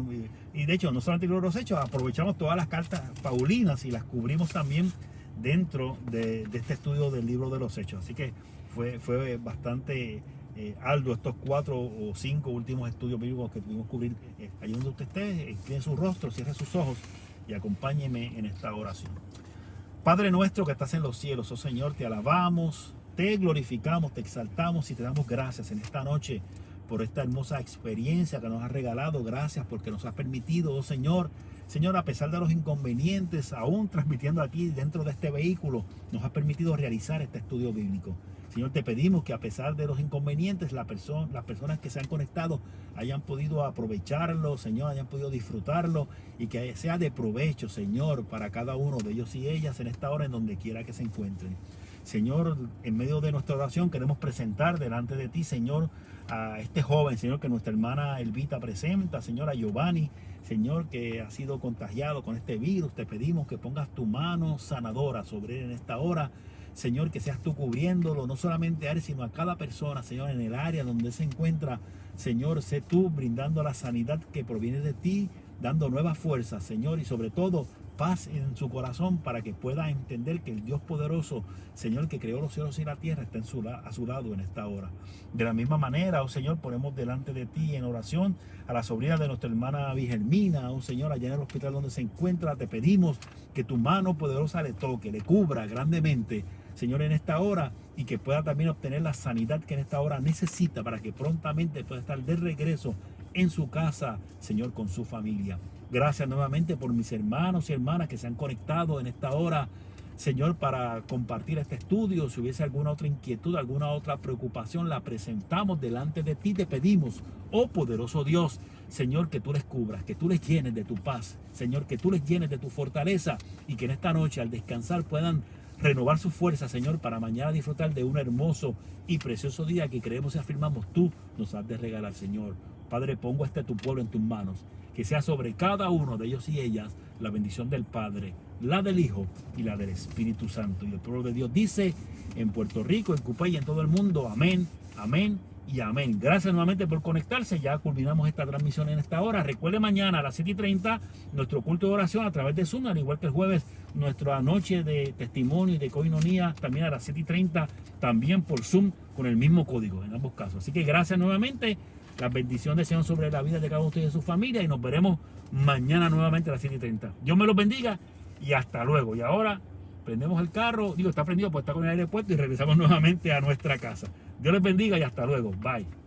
y de hecho no solamente el libro de los Hechos, aprovechamos todas las cartas paulinas y las cubrimos también dentro de este estudio del libro de los Hechos. Así que fue bastante arduo estos 4 o 5 últimos estudios bíblicos que tuvimos que cubrir. Allí donde usted esté, incline su rostro, cierre sus ojos y acompáñeme en esta oración. Padre nuestro que estás en los cielos, oh Señor, te alabamos, te glorificamos, te exaltamos y te damos gracias en esta noche por esta hermosa experiencia que nos has regalado. Gracias porque nos has permitido, oh Señor, Señor, a pesar de los inconvenientes, aún transmitiendo aquí dentro de este vehículo, nos ha permitido realizar este estudio bíblico. Señor, te pedimos que a pesar de los inconvenientes, las personas que se han conectado hayan podido aprovecharlo, Señor, hayan podido disfrutarlo y que sea de provecho, Señor, para cada uno de ellos y ellas en esta hora en donde quiera que se encuentren. Señor, en medio de nuestra oración queremos presentar delante de ti, Señor, a este joven, Señor, que nuestra hermana Elvita presenta, Señor, a Giovanni, Señor, que ha sido contagiado con este virus. Te pedimos que pongas tu mano sanadora sobre él en esta hora. Señor, que seas tú cubriéndolo, no solamente a él, sino a cada persona, Señor, en el área donde se encuentra. Señor, sé tú brindando la sanidad que proviene de ti, dando nuevas fuerzas, Señor, y sobre todo paz en su corazón para que pueda entender que el Dios poderoso, Señor, que creó los cielos y la tierra, está a su lado en esta hora. De la misma manera, oh Señor, ponemos delante de ti en oración a la sobrina de nuestra hermana Vigelmina, oh Señor, allá en el hospital donde se encuentra. Te pedimos que tu mano poderosa le toque, le cubra grandemente, Señor, en esta hora, y que pueda también obtener la sanidad que en esta hora necesita para que prontamente pueda estar de regreso en su casa, Señor, con su familia. Gracias nuevamente por mis hermanos y hermanas que se han conectado en esta hora, Señor, para compartir este estudio. Si hubiese alguna otra inquietud, alguna otra preocupación, la presentamos delante de ti. Te pedimos, oh poderoso Dios, Señor, que tú les cubras, que tú les llenes de tu paz, Señor, que tú les llenes de tu fortaleza y que en esta noche al descansar puedan renovar su fuerza, Señor, para mañana disfrutar de un hermoso y precioso día que creemos y afirmamos tú nos has de regalar, Señor. Padre, pongo tu pueblo en tus manos, que sea sobre cada uno de ellos y ellas la bendición del Padre, la del Hijo y la del Espíritu Santo. Y el pueblo de Dios dice en Puerto Rico, en Cupey y en todo el mundo, amén, amén y amén. Gracias nuevamente por conectarse. Ya culminamos esta transmisión en esta hora. Recuerde mañana a las 7:30 nuestro culto de oración a través de Zoom, al igual que el jueves nuestra noche de testimonio y de coinonía también a las 7:30, también por Zoom con el mismo código en ambos casos. Así que gracias nuevamente. Las bendiciones del Señor sobre la vida de cada uno de ustedes y de su familia, y nos veremos mañana nuevamente a las 7:30. Dios me los bendiga y hasta luego. Y ahora prendemos el carro, está prendido, pues está con el aire puesto y regresamos nuevamente a nuestra casa. Dios les bendiga y hasta luego. Bye.